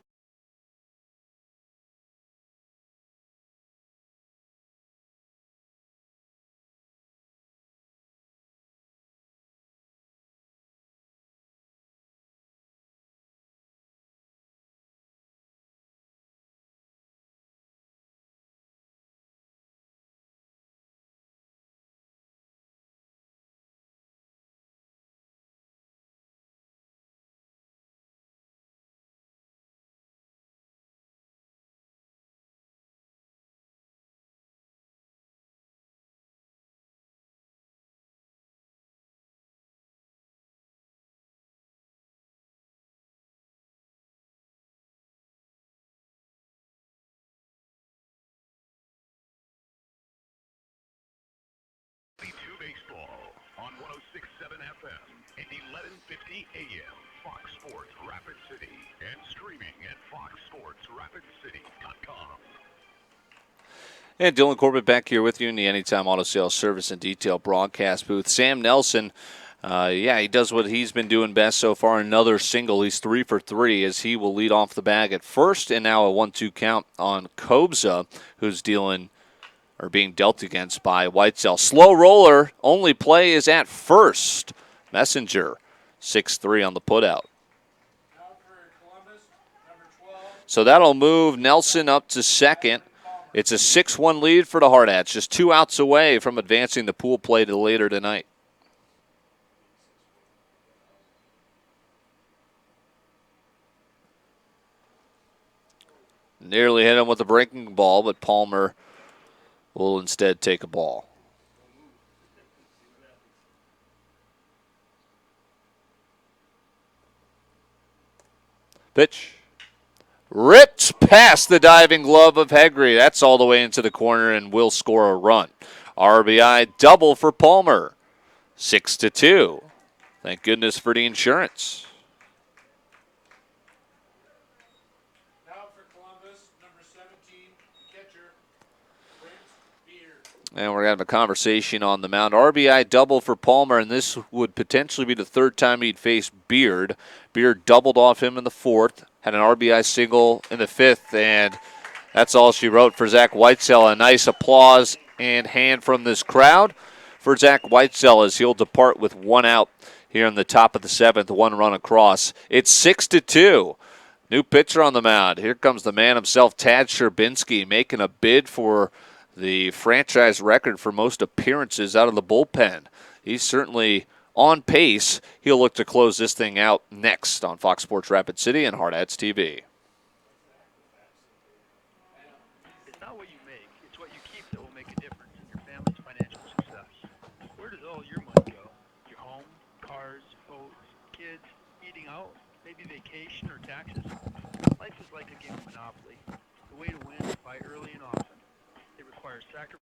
baseball on 106.7 FM and 1150 AM, Fox Sports Rapid City, and streaming at foxsportsrapidcity.com. And Dylan Corbett back here with you in the Anytime Auto Sales Service and Detail broadcast booth. Sam Nelson, he does what he's been doing best so far. Another single. He's 3 for 3 as he will lead off the bag at first, and now a 1-2 count on Kobza, who's being dealt against by Whitesell. Slow roller, only play is at first. Messenger, 6-3 on the putout. Now for Columbus, number 12. So that'll move Nelson up to second. It's a 6-1 lead for the Hardhats, just 2 outs away from advancing the pool play to later tonight. Nearly hit him with a breaking ball, but Palmer will instead take a ball. Pitch. Ripped past the diving glove of Hegre. That's all the way into the corner and will score a run. RBI double for Palmer. 6-2. Thank goodness for the insurance. Now for Columbus, number 17, catcher, Brent Beard. And we're going to have a conversation on the mound. RBI double for Palmer, and this would potentially be the third time he'd face Beard. Beard doubled off him in the fourth, had an RBI single in the fifth, and that's all she wrote for Zach Whitesell. A nice applause and hand from this crowd for Zach Whitesell as he'll depart with 1 out here in the top of the seventh, 1 run across. It's 6-2. New pitcher on the mound. Here comes the man himself, Tad Sherbinski, making a bid for the franchise record for most appearances out of the bullpen. He's certainly on pace. He'll look to close this thing out next on Fox Sports Rapid City and Hardhats TV. It's not what you make, it's what you keep that will make a difference in your family's financial success. Where does all your money go? Your home, cars, boats, kids, eating out, maybe vacation or taxes? Life is like a game of Monopoly. The way to win is buy early and often. It requires sacrifice.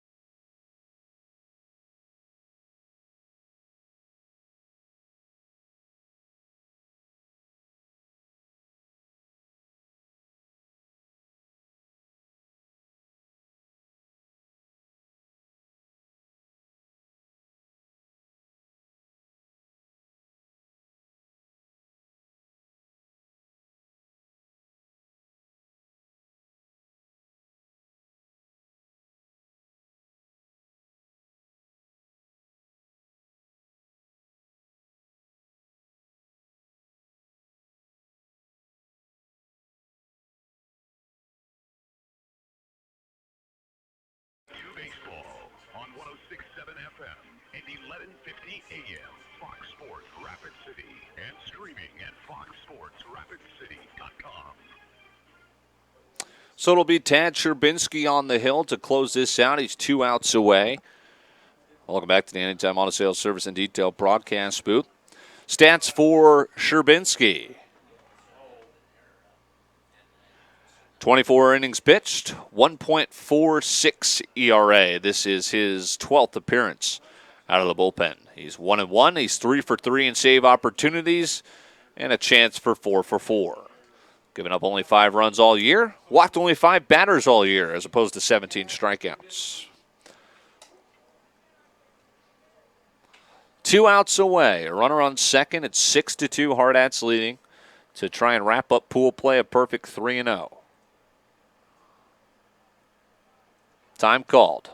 Baseball on 106.7 FM and 1150 AM, Fox Sports Rapid City, and streaming at foxsportsrapidcity.com. So it'll be Tad Sherbinski on the hill to close this out. He's 2 outs away. Welcome back to the Anytime Auto Sales Service and Detail broadcast booth. Stats for Sherbinski. 24 innings pitched, 1.46 ERA. This is his 12th appearance out of the bullpen. He's 1-1. He's 3 for 3 in save opportunities and a chance for 4 for 4. Giving up only 5 runs all year, walked only 5 batters all year as opposed to 17 strikeouts. 2 outs away. A runner on second. It's 6-2. Hardhats leading to try and wrap up pool play a perfect 3-0. Time called.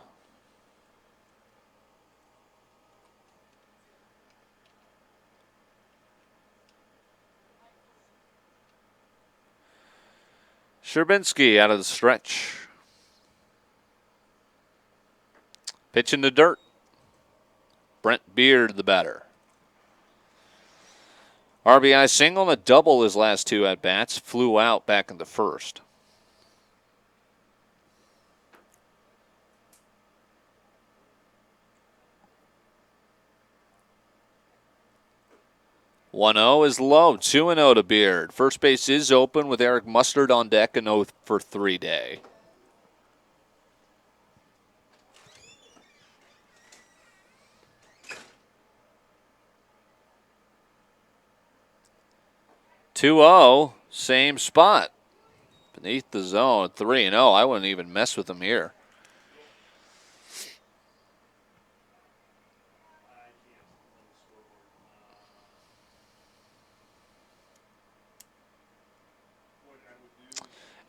Sherbinski out of the stretch. Pitch in the dirt. Brent Beard, the batter. RBI single and a double his last 2 at-bats. Flew out back in the first. One 0 is low. 2-0 to Beard. First base is open with Eric Mustard on deck. A 0-for-3 day. (2-0), same spot. Beneath the zone, 3-0. I wouldn't even mess with him here.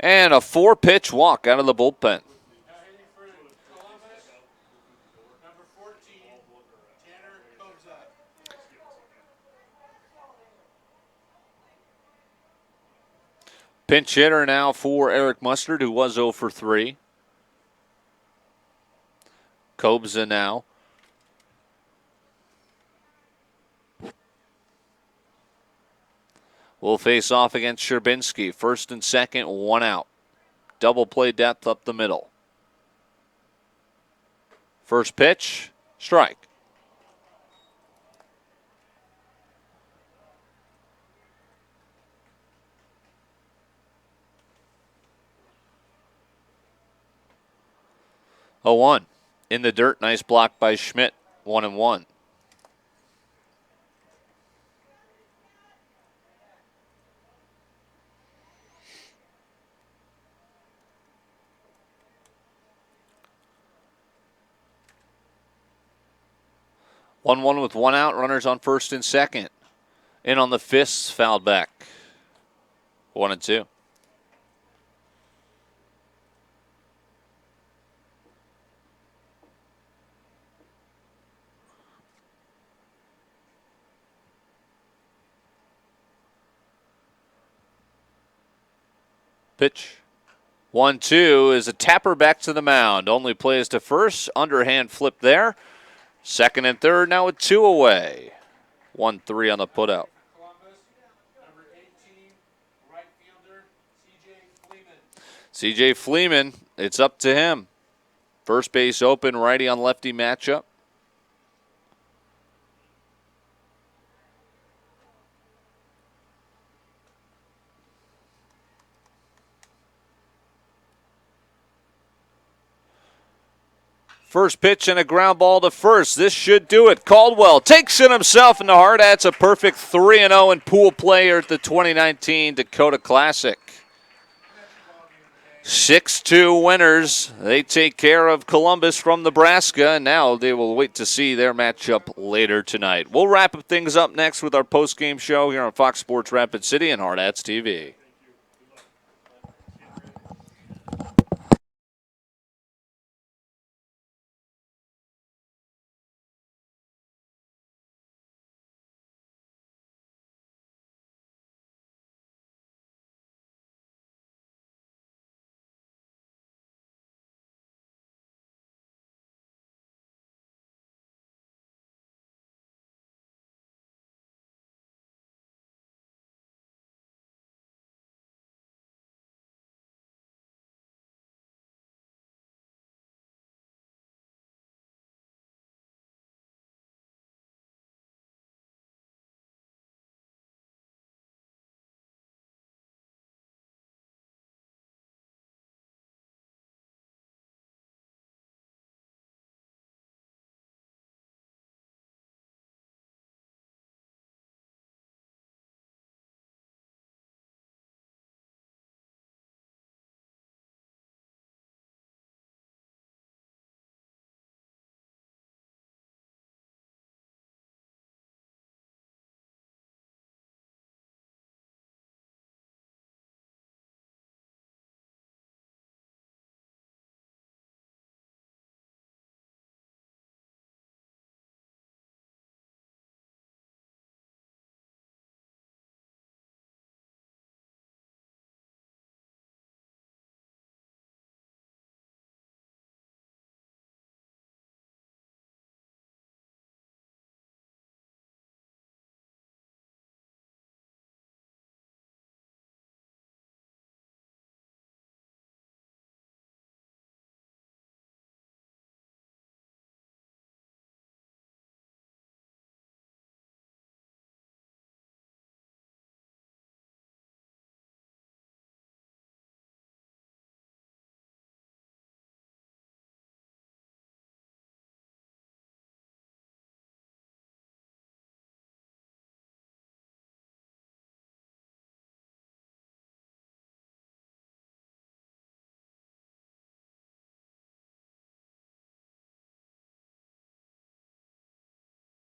And a 4-pitch walk out of the bullpen. Now hitting for Columbus, number 14, Tanner Kobza. Pinch hitter now for Eric Mustard, who was 0-for-3. Kobza now. Will face off against Sherbinski. First and second, 1 out. Double play depth up the middle. First pitch, strike. A 1 in the dirt. Nice block by Schmidt. 1-1. (1-1) with 1 out. Runners on first and second. In on the fists, fouled back. 1-2. Pitch. 1-2 is a tapper back to the mound. Only plays to first. Underhand flip there. Second and third now with 2 away. 1-3 on the putout. Columbus, number 18, right fielder, C.J. Fleeman. C.J. Fleeman, it's up to him. First base open, righty on lefty matchup. First pitch and a ground ball to first. This should do it. Caldwell takes it himself, and the Hardhats a perfect 3-0 in pool play at the 2019 Dakota Classic. 6-2 winners. They take care of Columbus from Nebraska, and now they will wait to see their matchup later tonight. We'll wrap things up next with our post-game show here on Fox Sports Rapid City and HardhatsTV.